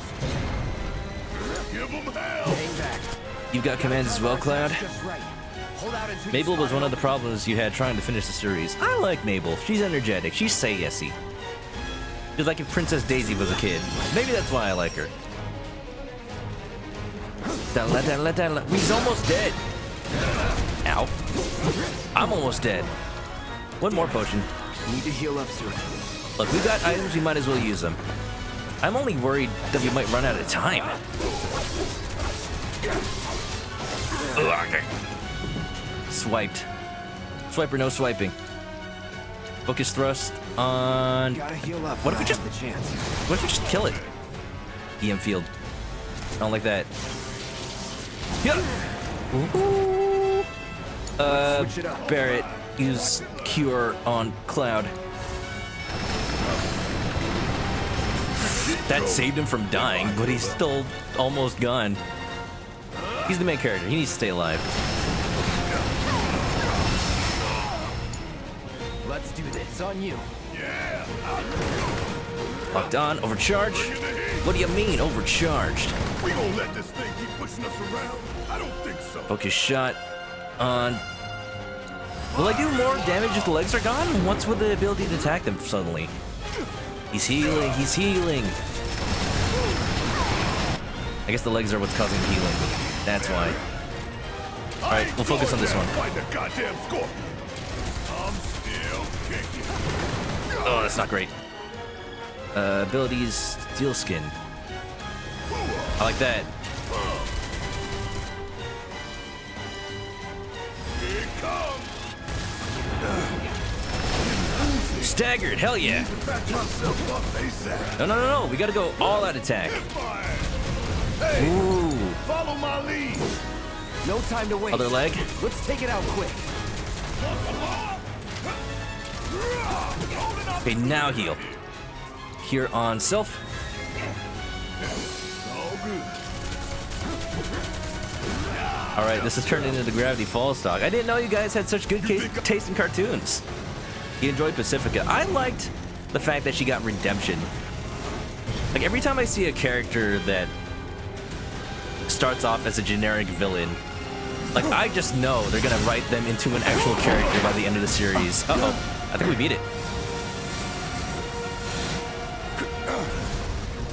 Give them hell. Hang back. You've got commands as well, Cloud. Just right. Hold out until you Mabel was start one of the opening. problems you had trying to finish the series. I like Mabel. She's energetic. She's say-yesy. She's like if Princess Daisy was a kid. Maybe that's why I like her. He's almost dead. Ow. I'm almost dead. One more potion. Need to heal up soon. Look, we got items, we might as well use them. I'm only worried that we might run out of time. Ugh, okay. Swiped. Swipe or no swiping. Focus thrust on... Gotta heal up. What if we just... the chance? What if we just kill it? EM field. I don't like that. Yeah. Ooh. Switch it up. Barrett, use Cure on Cloud. That saved him from dying, but he's still almost gone. He's the main character. He needs to stay alive. Let's do this. On you. Locked on, overcharge. What do you mean, overcharged? We gonna let this thing keep pushing us around? I don't think so. Focus shot on... Will I do more damage if the legs are gone? What's with the ability to attack them suddenly? He's healing, he's healing. I guess the legs are what's causing the healing. That's why. Alright, we'll focus on this one. Fight the goddamn scorpion. I'm still kicking. Oh, that's not great. Abilities, Steel Skin. I like that. Here it comes. Staggered, hell yeah. Back myself up ASAP. No. We gotta go all out attack. Hey, Ooh. follow my lead. No time to wait. Other leg. Let's take it out quick. Okay, now heal. Here on self. Alright, this is turning into the Gravity Falls talk. I didn't know you guys had such good taste in cartoons. You enjoyed Pacifica. I liked the fact that she got redemption. Like, every time I see a character that starts off as a generic villain, like, I just know they're gonna write them into an actual character by the end of the series. Uh-oh. I think we beat it.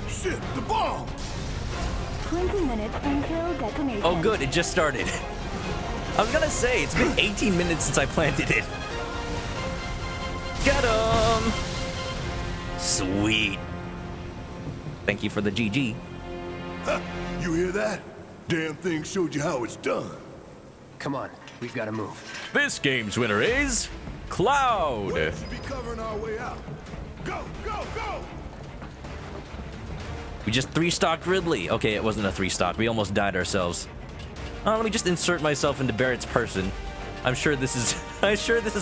Shit, the bomb. 20 minutes until detonation. Oh, good, it just started. I was gonna say, it's been 18 minutes since I planted it. Got him! Sweet. Thank you for the GG. Huh, you hear that? Damn thing showed you how it's done. Come on. We've got to move. This game's winner is... Cloud! We should be covering our way out. Go, go, go! We just 3-stocked Ridley. Okay, it wasn't a 3-stock. We almost died ourselves. Let me just insert myself into Barrett's person. I'm sure this is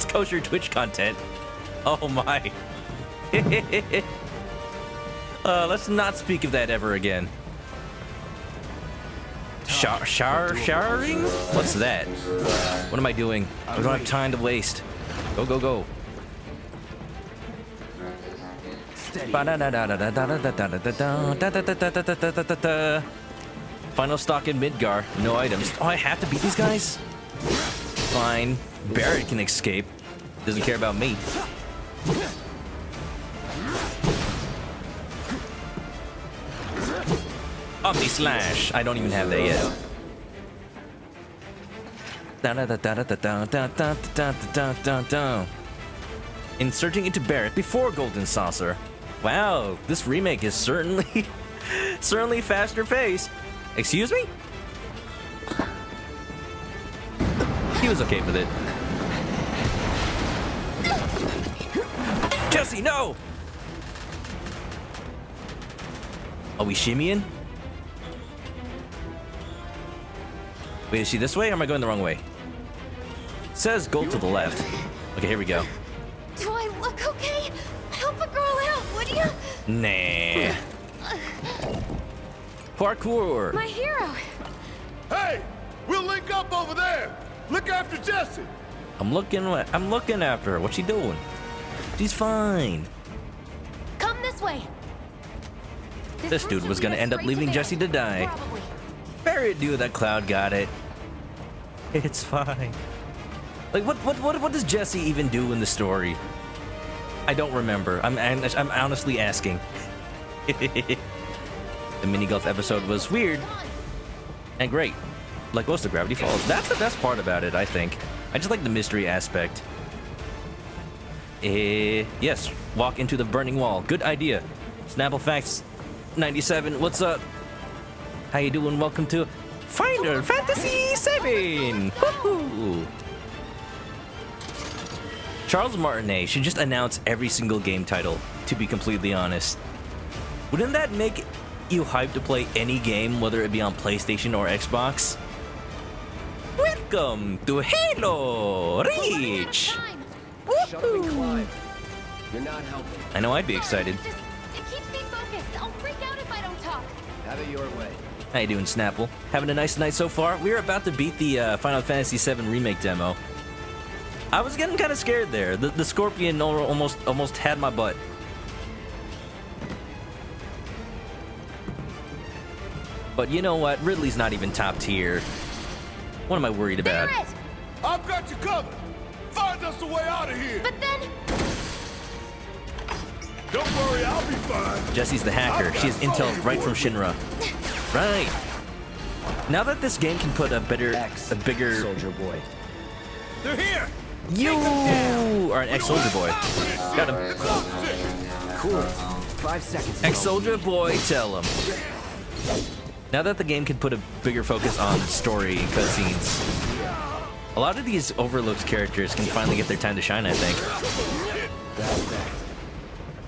kosher Twitch content. Oh my. Let's not speak of that ever again. Showering? What's that? What am I doing? I don't have time to waste. Go, go, go. Steady. Final stock in Midgar. No items. Oh, I have to beat these guys? Fine. Barrett can escape. Doesn't care about me. Omni Slash. I don't even have that yet. Inserting into Barrett before Golden Saucer. Wow, this remake is certainly faster paced. Excuse me? He was okay with it. Jesse, no! Are we shimmying? Wait, is she this way or am I going the wrong way? It says go to the left. Okay, here we go. Do I look okay? Help a girl out, would you? Nah. Parkour. My hero. Hey, we'll link up over there. Look after Jesse. I'm looking after her. What's she doing? She's fine. Come this way. This dude was gonna end up leaving Jesse to die. Probably. Barrett knew that Cloud got it. It's fine. Like, what does Jesse even do in the story? I don't remember. I'm honestly asking. The mini golf episode was weird and great, like most of Gravity Falls. That's the best part about it, I think. I just like the mystery aspect. Yes, walk into the burning wall. Good idea. Snapple Facts 97. What's up? How you doing? Welcome to Final Fantasy VII. Woohoo! Charles Martinet should just announce every single game title, to be completely honest. Wouldn't that make you hyped to play any game, whether it be on PlayStation or Xbox? Welcome to Halo Reach! Shut up and climb. You're not helping. I know I'd be excited. It keeps me focused. I'll freak out if I don't talk. Have it your way. How you doing, Snapple? Having a nice night so far? We're about to beat the Final Fantasy VII Remake demo. I was getting kind of scared there. The Scorpion almost had my butt. But you know what? Ridley's not even top tier. What am I worried about? Barret! I've got you covered. Find us a way out of here. But then... Don't worry, I'll be fine. Jesse's the hacker. She has intel right from Shinra. Right. Now that this game can put a bigger Soldier boy. They're here. You are an ex-soldier boy. Got him. Cool. 5 seconds. Ex-soldier boy, tell him. Now that the game can put a bigger focus on story and cutscenes, a lot of these overlooked characters can finally get their time to shine, I think.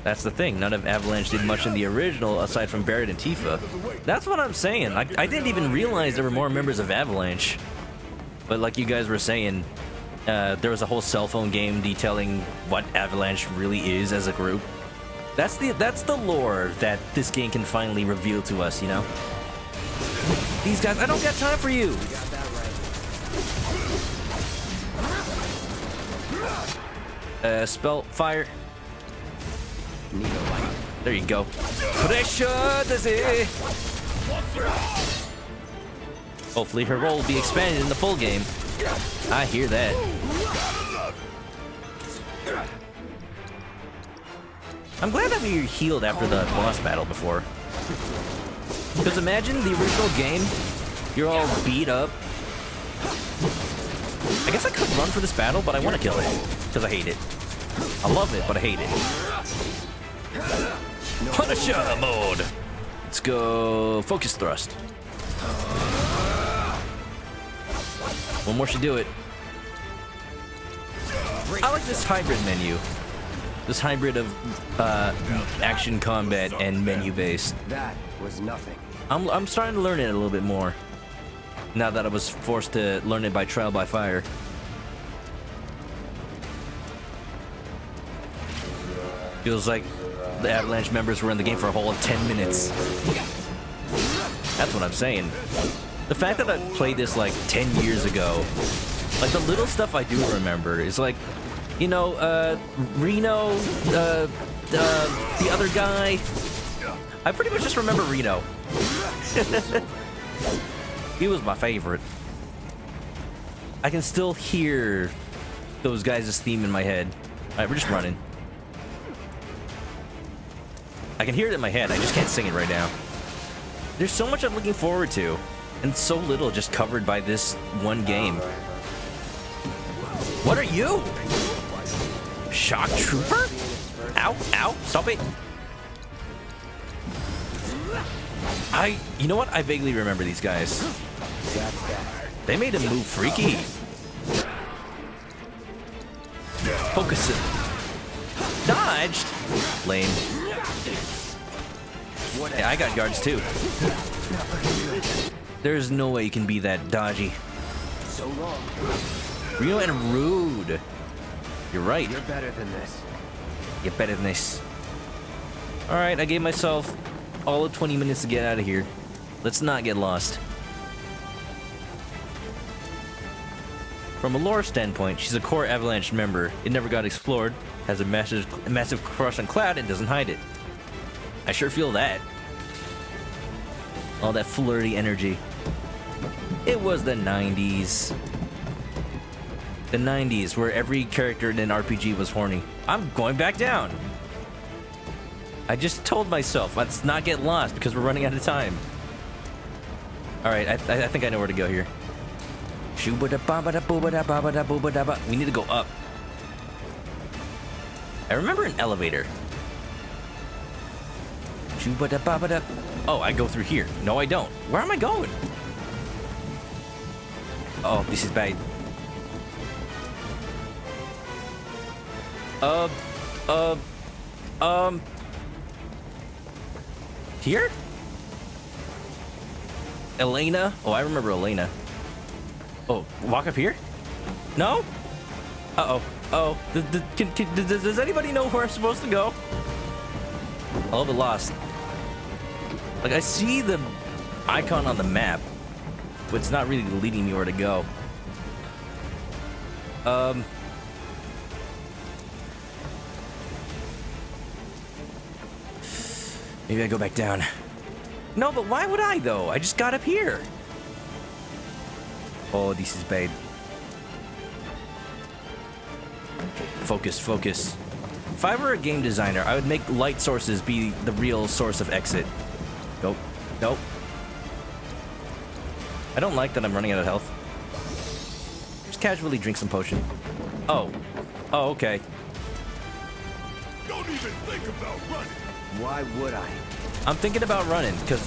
That's the thing. None of Avalanche did much in the original, aside from Barret and Tifa. That's what I'm saying. I didn't even realize there were more members of Avalanche. But like you guys were saying, there was a whole cell phone game detailing what Avalanche really is as a group. That's the lore that this game can finally reveal to us, you know? These guys, I don't got time for you! Spell fire. There you go. Pressure, dizzy. Hopefully her role will be expanded in the full game. I hear that. I'm glad that we were healed after the boss battle before. Because imagine the original game, you're all beat up. I guess I could run for this battle, but I want to kill it. Because I hate it. I love it, but I hate it. Punisher mode! Let's go focus thrust. One more should do it. I like this hybrid menu. This hybrid of action combat and menu based. That was nothing. I'm starting to learn it a little bit more. Now that I was forced to learn it by trial by fire. Feels like the Avalanche members were in the game for a whole 10 minutes. That's what I'm saying. The fact that I played this like 10 years ago, like the little stuff I do remember is like, you know, Reno, the other guy. I pretty much just remember Reno. He was my favorite. I can still hear those guys' theme in my head. Alright, we're just running. I can hear it in my head, I just can't sing it right now. There's so much I'm looking forward to, and so little just covered by this one game. What are you? Shock Trooper? Ow, ow, stop it. You know what? I vaguely remember these guys. They made him move freaky. Focus it. Dodged. Lame. Yeah, I got guards too. There's no way you can be that dodgy. So long. Real and rude. You're right. You're better than this. You're better than this. Alright, I gave myself all of 20 minutes to get out of here. Let's not get lost. From a lore standpoint, she's a core Avalanche member. It never got explored, has a massive crush on Cloud, and doesn't hide it. I sure feel that. All that flirty energy. It was the 90s. The 90s, where every character in an RPG was horny. I'm going back down. I just told myself, let's not get lost because we're running out of time. Alright, I think I know where to go here. We need to go up. I remember an elevator. Oh, I go through here. No, I don't. Where am I going? Oh, this is bad. Here? Elena? Oh, I remember Elena. Oh, walk up here? No? Uh-oh. Oh, does anybody know where I'm supposed to go? A little bit lost. Like, I see the icon on the map, but it's not really leading me where to go. Maybe I go back down. No, but why would I, though? I just got up here. Oh, this is bad. Focus, focus. If I were a game designer, I would make light sources be the real source of exit. Nope. Nope. I don't like that I'm running out of health. Just casually drink some potion. Oh. Oh, okay. Don't even think about running. Why would I? I'm thinking about running, because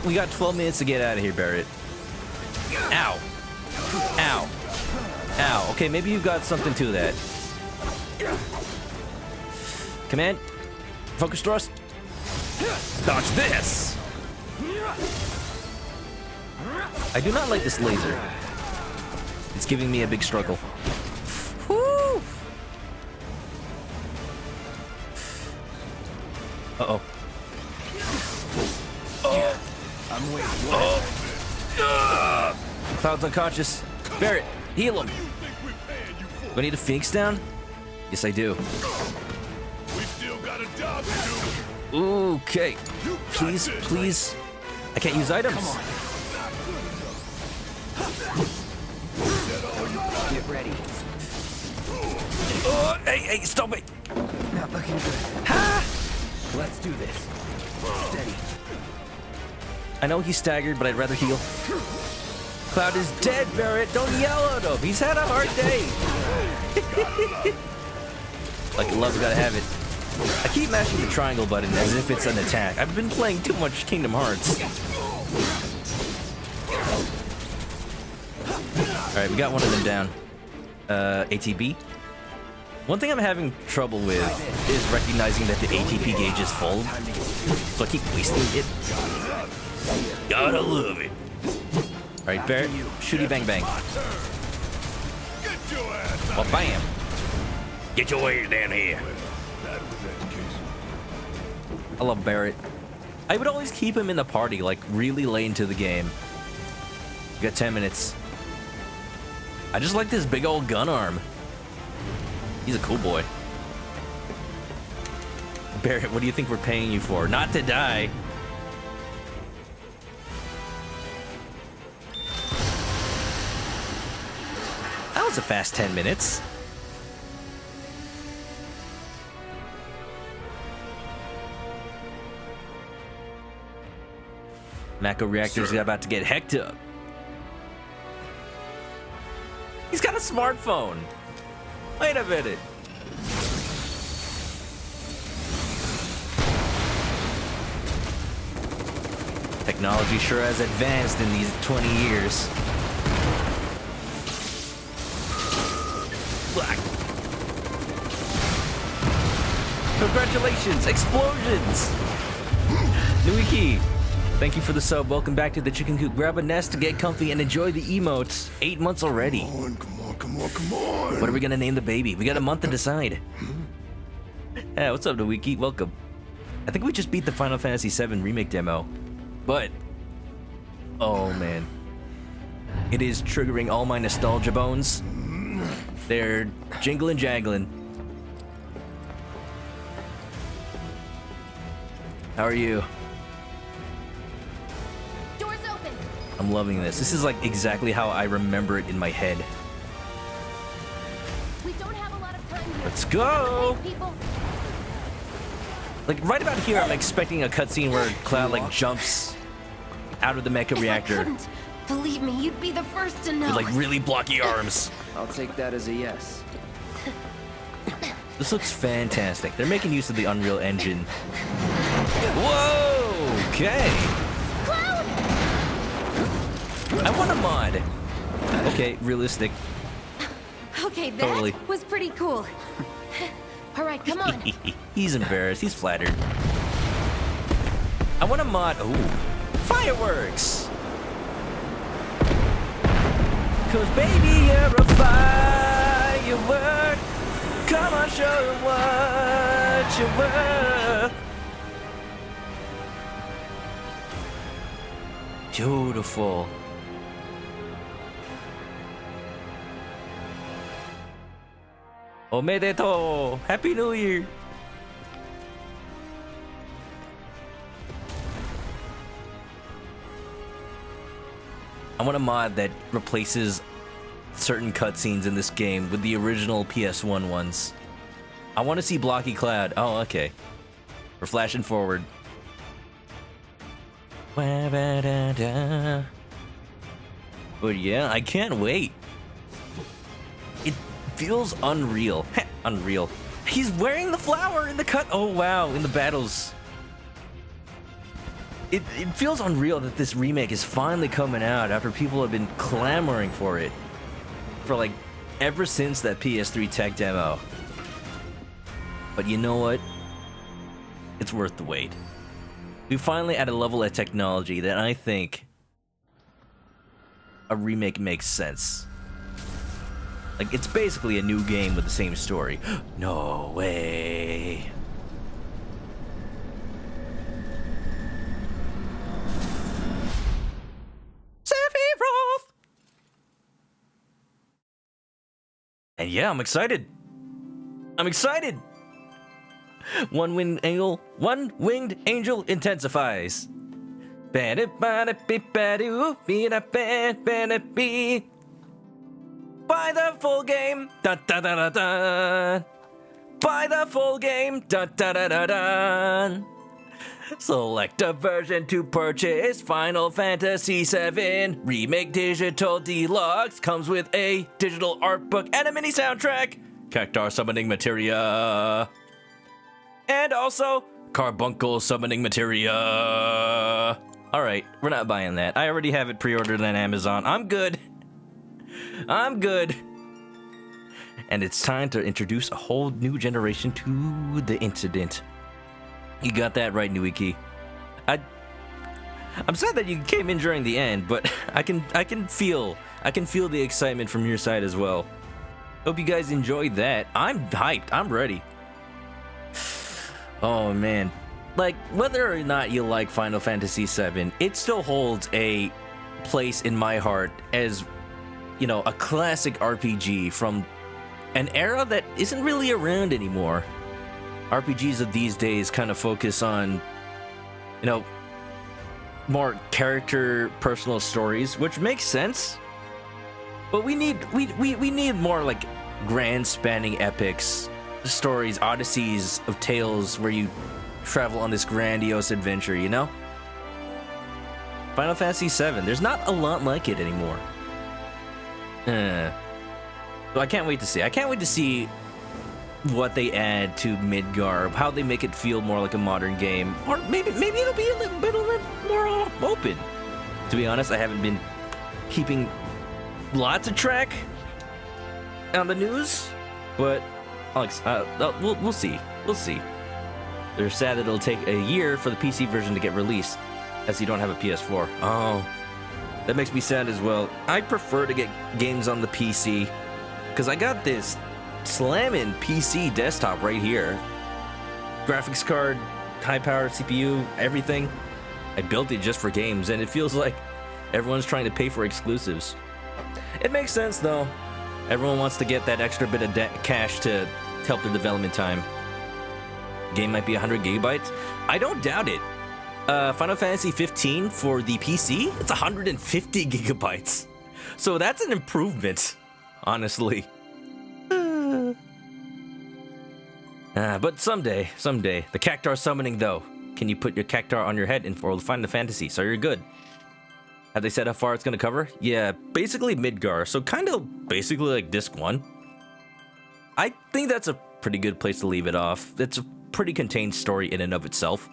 we got 12 minutes to get out of here, Barrett. Ow. Ow. Ow. Okay, maybe you've got something to that. Command. Focus thrust. Dodge this. I do not like this laser. It's giving me a big struggle. Woo! Uh-oh. Oh. I'm waiting. Oh. Cloud's unconscious. Barrett, heal him. Do I need a Phoenix down? Yes, I do. We still got a job to do. Okay. Please, please. I can't use items. Get ready. Oh, hey, stop it. Not looking good. Ha! Let's do this. Steady. I know he's staggered, but I'd rather heal. Cloud is dead, Barrett. Don't yell at him. He's had a hard day. Like love's gotta have it. I keep mashing the triangle button as if it's an attack. I've been playing too much Kingdom Hearts. Alright, we got one of them down. ATB. One thing I'm having trouble with is recognizing that the ATP gauge is full. So I keep wasting it. Gotta love it. Alright, Barrett, shooty bang bang. Well, bam. Get your ass down here. I love Barrett. I would always keep him in the party, like really late into the game. We got 10 minutes. I just like this big old gun arm. He's a cool boy. Barrett, what do you think we're paying you for? Not to die. That was a fast 10 minutes. Mako reactor's about to get hecked up. He's got a smartphone. Wait a minute. Technology sure has advanced in these 20 years. Black. Congratulations, explosions! Nuiki, thank you for the sub. Welcome back to the Chicken Coop. Grab a nest to get comfy and enjoy the emotes. 8 months already. Come on. What are we gonna name the baby? We got a month to decide. Hey, what's up, Nuiki? Welcome. I think we just beat the Final Fantasy VII Remake demo. But, oh man. It is triggering all my nostalgia bones. They're jingling jangling. How are you? Doors open. I'm loving this. This is like exactly how I remember it in my head. We don't have a lot of time here. Let's go! Hey, people. Like right about here, I'm expecting a cutscene where Cloud like jumps out of the mecha If I reactor couldn't, believe me, you'd be the first to know. with like really blocky arms. I'll take that as a yes. This looks fantastic. They're making use of the Unreal Engine. Whoa! Okay. Cloud! I want a mod. Okay, realistic. Okay, that Totally. was pretty cool. All right, come on. He's embarrassed. He's flattered. I want to mod. Ooh, fireworks. Cause baby, you're a firework. Come on, show them what you're worth. Beautiful. Omedeto! Happy New Year! I want a mod that replaces certain cutscenes in this game with the original PS1 ones. I want to see Blocky Cloud. Oh, okay. We're flashing forward. But yeah, I can't wait. It feels unreal. Unreal. He's wearing the flower in the cut. Oh wow, in the battles. It feels unreal that this remake is finally coming out after people have been clamoring for it. For like, ever since that PS3 tech demo. But you know what? It's worth the wait. We finally at a level of technology that I think a remake makes sense. Like, it's basically a new game with the same story. No way. Sephiroth! And yeah, I'm excited. I'm excited. One-winged angel intensifies. Buy the full game. Dun, dun, dun, dun, dun. Buy the full game. Dun, dun, dun, dun, dun. Select a version to purchase. Final Fantasy VII Remake Digital Deluxe comes with a digital art book and a mini soundtrack. Cactar summoning materia. And also, carbuncle summoning materia. Alright, we're not buying that. I already have it pre-ordered on Amazon. I'm good. I'm good. And it's time to introduce a whole new generation to the incident. You got that right, Nuiki. I'm sad that you came in during the end, but I can feel the excitement from your side as well. Hope you guys enjoyed that. I'm hyped. I'm ready. Oh man. Like, whether or not you like Final Fantasy VII, it still holds a place in my heart as, you know, a classic RPG from an era that isn't really around anymore. RPGs of these days kind of focus on, you know, more character personal stories, which makes sense. But we need more like grand spanning epics, stories, odysseys of tales where you travel on this grandiose adventure, you know? Final Fantasy VII, there's not a lot like it anymore. So I can't wait to see. I can't wait to see what they add to Midgar, how they make it feel more like a modern game, or maybe it'll be a little bit more open. To be honest, I haven't been keeping lots of track on the news, but we'll see. We'll see. They're sad that it'll take a year for the PC version to get released, as you don't have a PS4. Oh, that makes me sad as well. I prefer to get games on the PC, because I got this slamming PC desktop right here. Graphics card, high-power CPU, everything. I built it just for games, and it feels like everyone's trying to pay for exclusives. It makes sense, though. Everyone wants to get that extra bit of cash to help their development time. Game might be 100 gigabytes. I don't doubt it. Final Fantasy 15 for the PC, it's 150 gigabytes. So that's an improvement, honestly. But someday, the Cactar summoning though. Can you put your Cactar on your head in for Final Fantasy, so you're good. Have they said how far it's gonna cover? Yeah, basically Midgar, so kind of basically like Disc 1. I think that's a pretty good place to leave it off. It's a pretty contained story in and of itself.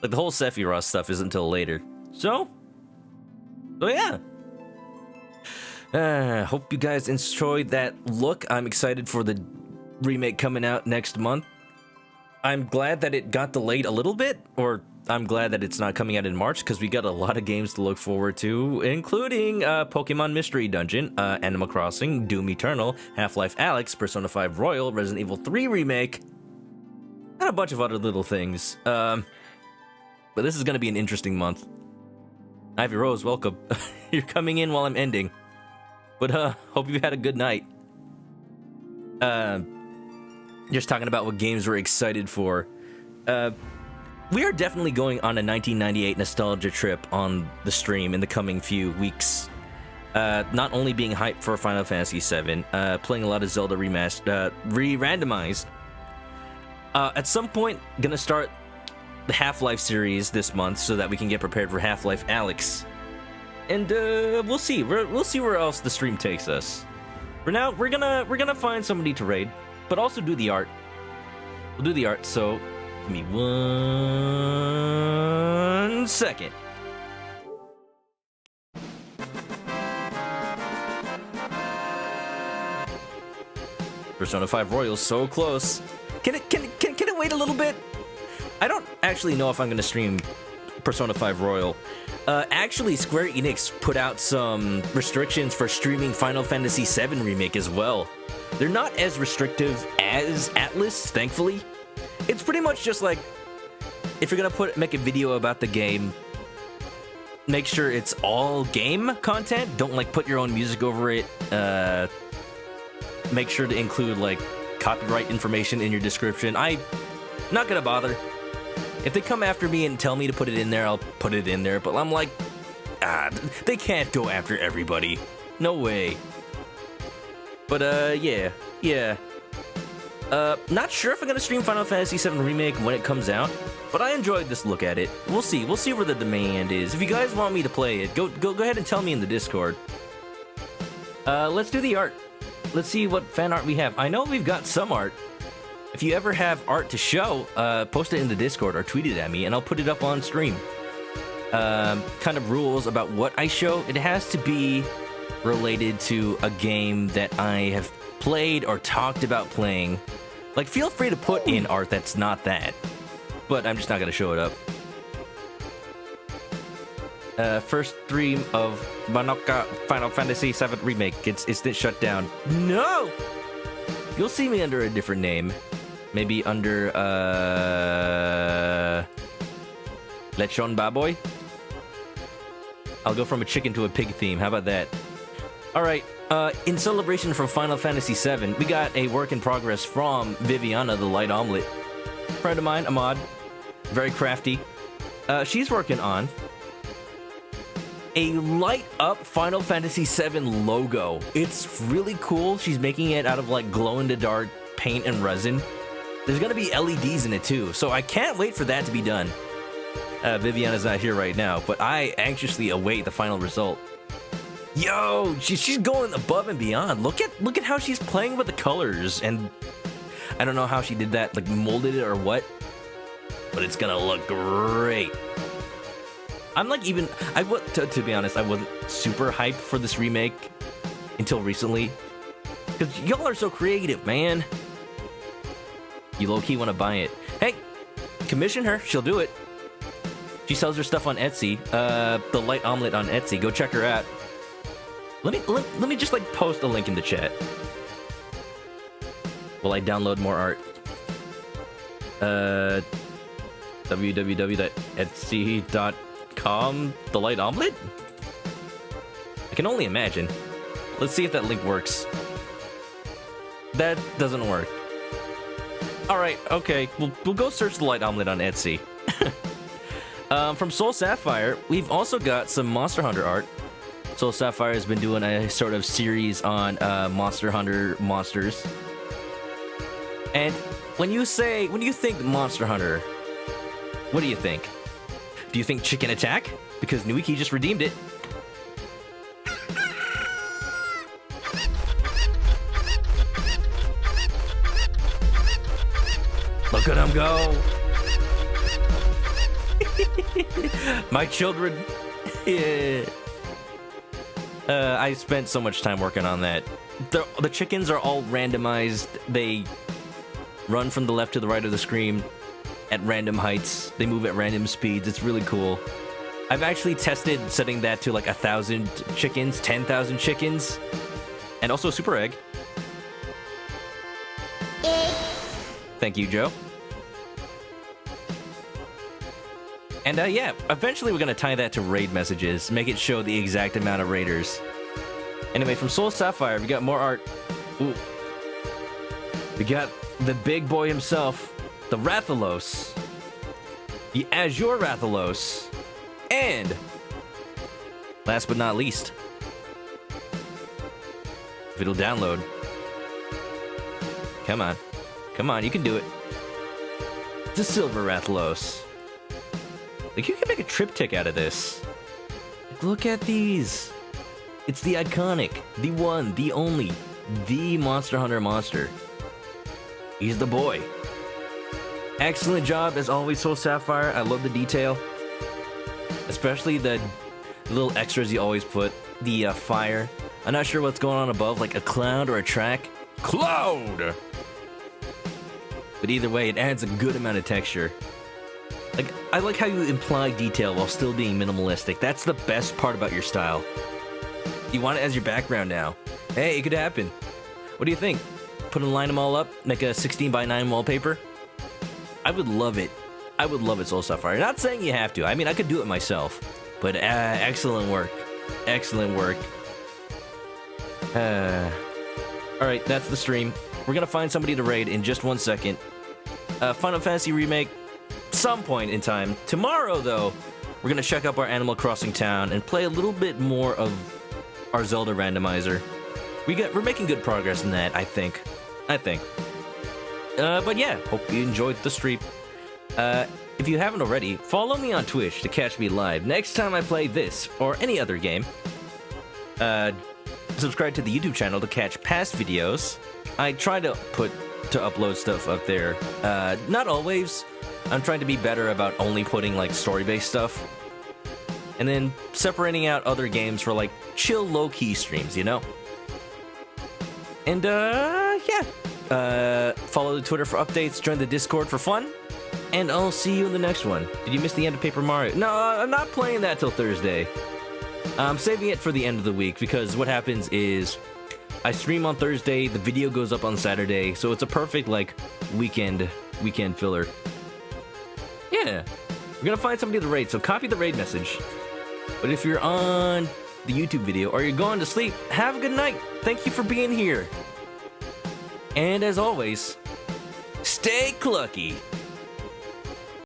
Like the whole Sephiroth stuff isn't until later. So yeah. Hope you guys enjoyed that look. I'm excited for the remake coming out next month. I'm glad that it got delayed a little bit, or I'm glad that it's not coming out in March, because we got a lot of games to look forward to, including Pokemon Mystery Dungeon, Animal Crossing, Doom Eternal, Half-Life Alyx, Persona 5 Royal, Resident Evil 3 Remake, and a bunch of other little things. But this is going to be an interesting month. Ivy Rose, welcome. You're coming in while I'm ending. But hope you've had a good night. Just talking about what games we're excited for. We are definitely going on a 1998 nostalgia trip on the stream in the coming few weeks. Not only being hyped for Final Fantasy VII, playing a lot of Zelda re-randomized. At some point, gonna start the Half-Life series this month so that we can get prepared for Half-Life Alyx. And we'll see. We'll see where else the stream takes us. For now, we're gonna find somebody to raid, but also do the art. We'll do the art. So give me 1 second. Persona 5 Royal, so close. Can it wait a little bit? I don't actually know if I'm gonna stream Persona 5 Royal. Actually, Square Enix put out some restrictions for streaming Final Fantasy VII Remake as well. They're not as restrictive as Atlas, thankfully. It's pretty much just like, if you're gonna make a video about the game, make sure it's all game content. Don't like put your own music over it. Make sure to include like copyright information in your description. I'm not gonna bother. If they come after me and tell me to put it in there, I'll put it in there. But I'm like, they can't go after everybody. No way. But yeah. Not sure if I'm gonna stream Final Fantasy VII Remake when it comes out, but I enjoyed this look at it. We'll see where the demand is. If you guys want me to play it, go ahead and tell me in the Discord. Let's do the art. Let's see what fan art we have. I know we've got some art. If you ever have art to show, post it in the Discord or tweet it at me, and I'll put it up on stream. Kind of rules about what I show. It has to be related to a game that I have played or talked about playing. Like, feel free to put in art that's not that. But I'm just not going to show it up. First stream of Final Fantasy VII Remake. It's instant shut down. No! You'll see me under a different name. Maybe under, Lechon Baboy? I'll go from a chicken to a pig theme. How about that? Alright, in celebration for Final Fantasy VII, we got a work in progress from Viviana, the Light Omelet. Friend of mine, Ahmad. Very crafty. She's working on a light-up Final Fantasy VII logo. It's really cool. She's making it out of, like, glow-in-the-dark paint and resin. There's gonna be LEDs in it, too, so I can't wait for that to be done. Viviana's not here right now, but I anxiously await the final result. Yo, she's going above and beyond. Look at how she's playing with the colors, and I don't know how she did that, like molded it or what, but it's gonna look great. I'm like to be honest, I wasn't super hyped for this remake until recently, because y'all are so creative, man. You low-key want to buy it. Hey, commission her, she'll do it. She sells her stuff on Etsy, the Light Omelet on Etsy. Go check her out. Let me just like post a link in the chat. Will I download more art? www.etsy.com The Light Omelet? I can only imagine. Let's see if that link works. That doesn't work. Alright, okay. We'll go search The Light Omelet on Etsy. From Soul Sapphire, we've also got some Monster Hunter art. Soul Sapphire has been doing a sort of series on Monster Hunter monsters. And when you think Monster Hunter, what do you think? Do you think Chicken Attack? Because Nuiki just redeemed it. Look at him go! My children. Yeah. I spent so much time working on that. The chickens are all randomized. run from the left to the right of the screen at random heights. They move at random speeds. It's really cool. I've actually tested setting that to like 1,000 chickens, 10,000 chickens, and also Super Egg. Thank you, Joe. And yeah, eventually we're gonna tie that to raid messages, make it show the exact amount of raiders. Anyway, from Soul Sapphire, we got more art. Ooh. We got the big boy himself, the Rathalos, the Azure Rathalos, and last but not least, if it'll download. Come on. Come on, you can do it. The Silver Rathalos. Like, you can make a triptych out of this. Look at these. It's the iconic, the one, the only, the Monster Hunter monster. He's the boy. Excellent job, as always, Soul Sapphire. I love the detail. Especially the little extras you always put. The fire. I'm not sure what's going on above, like a cloud or a track. Cloud! But either way, it adds a good amount of texture. Like, I like how you imply detail while still being minimalistic. That's the best part about your style. You want it as your background now. Hey, it could happen. What do you think? Line them all up, make a 16:9 wallpaper? I would love it. I would love it, Soul Sapphire. Not saying you have to. I mean, I could do it myself. But excellent work. Excellent work. Alright, that's the stream. We're gonna find somebody to raid in just 1 second. Final Fantasy Remake, some point in time. Tomorrow, though, we're gonna check up our Animal Crossing town and play a little bit more of our Zelda randomizer. We're making good progress in that, I think. But yeah, hope you enjoyed the stream. If you haven't already, follow me on Twitch to catch me live next time I play this or any other game. Subscribe to the YouTube channel to catch past videos. I try to upload stuff up there. Not always. I'm trying to be better about only putting like story-based stuff. And then separating out other games for like chill low-key streams, you know? And yeah. Follow the Twitter for updates, join the Discord for fun, and I'll see you in the next one. Did you miss the end of Paper Mario? No, I'm not playing that till Thursday. I'm saving it for the end of the week because what happens is I stream on Thursday, the video goes up on Saturday, so it's a perfect like weekend filler. Yeah, we're gonna find somebody to raid, so copy the raid message. But if you're on the YouTube video or you're going to sleep, have a good night. Thank you for being here. And as always, stay clucky.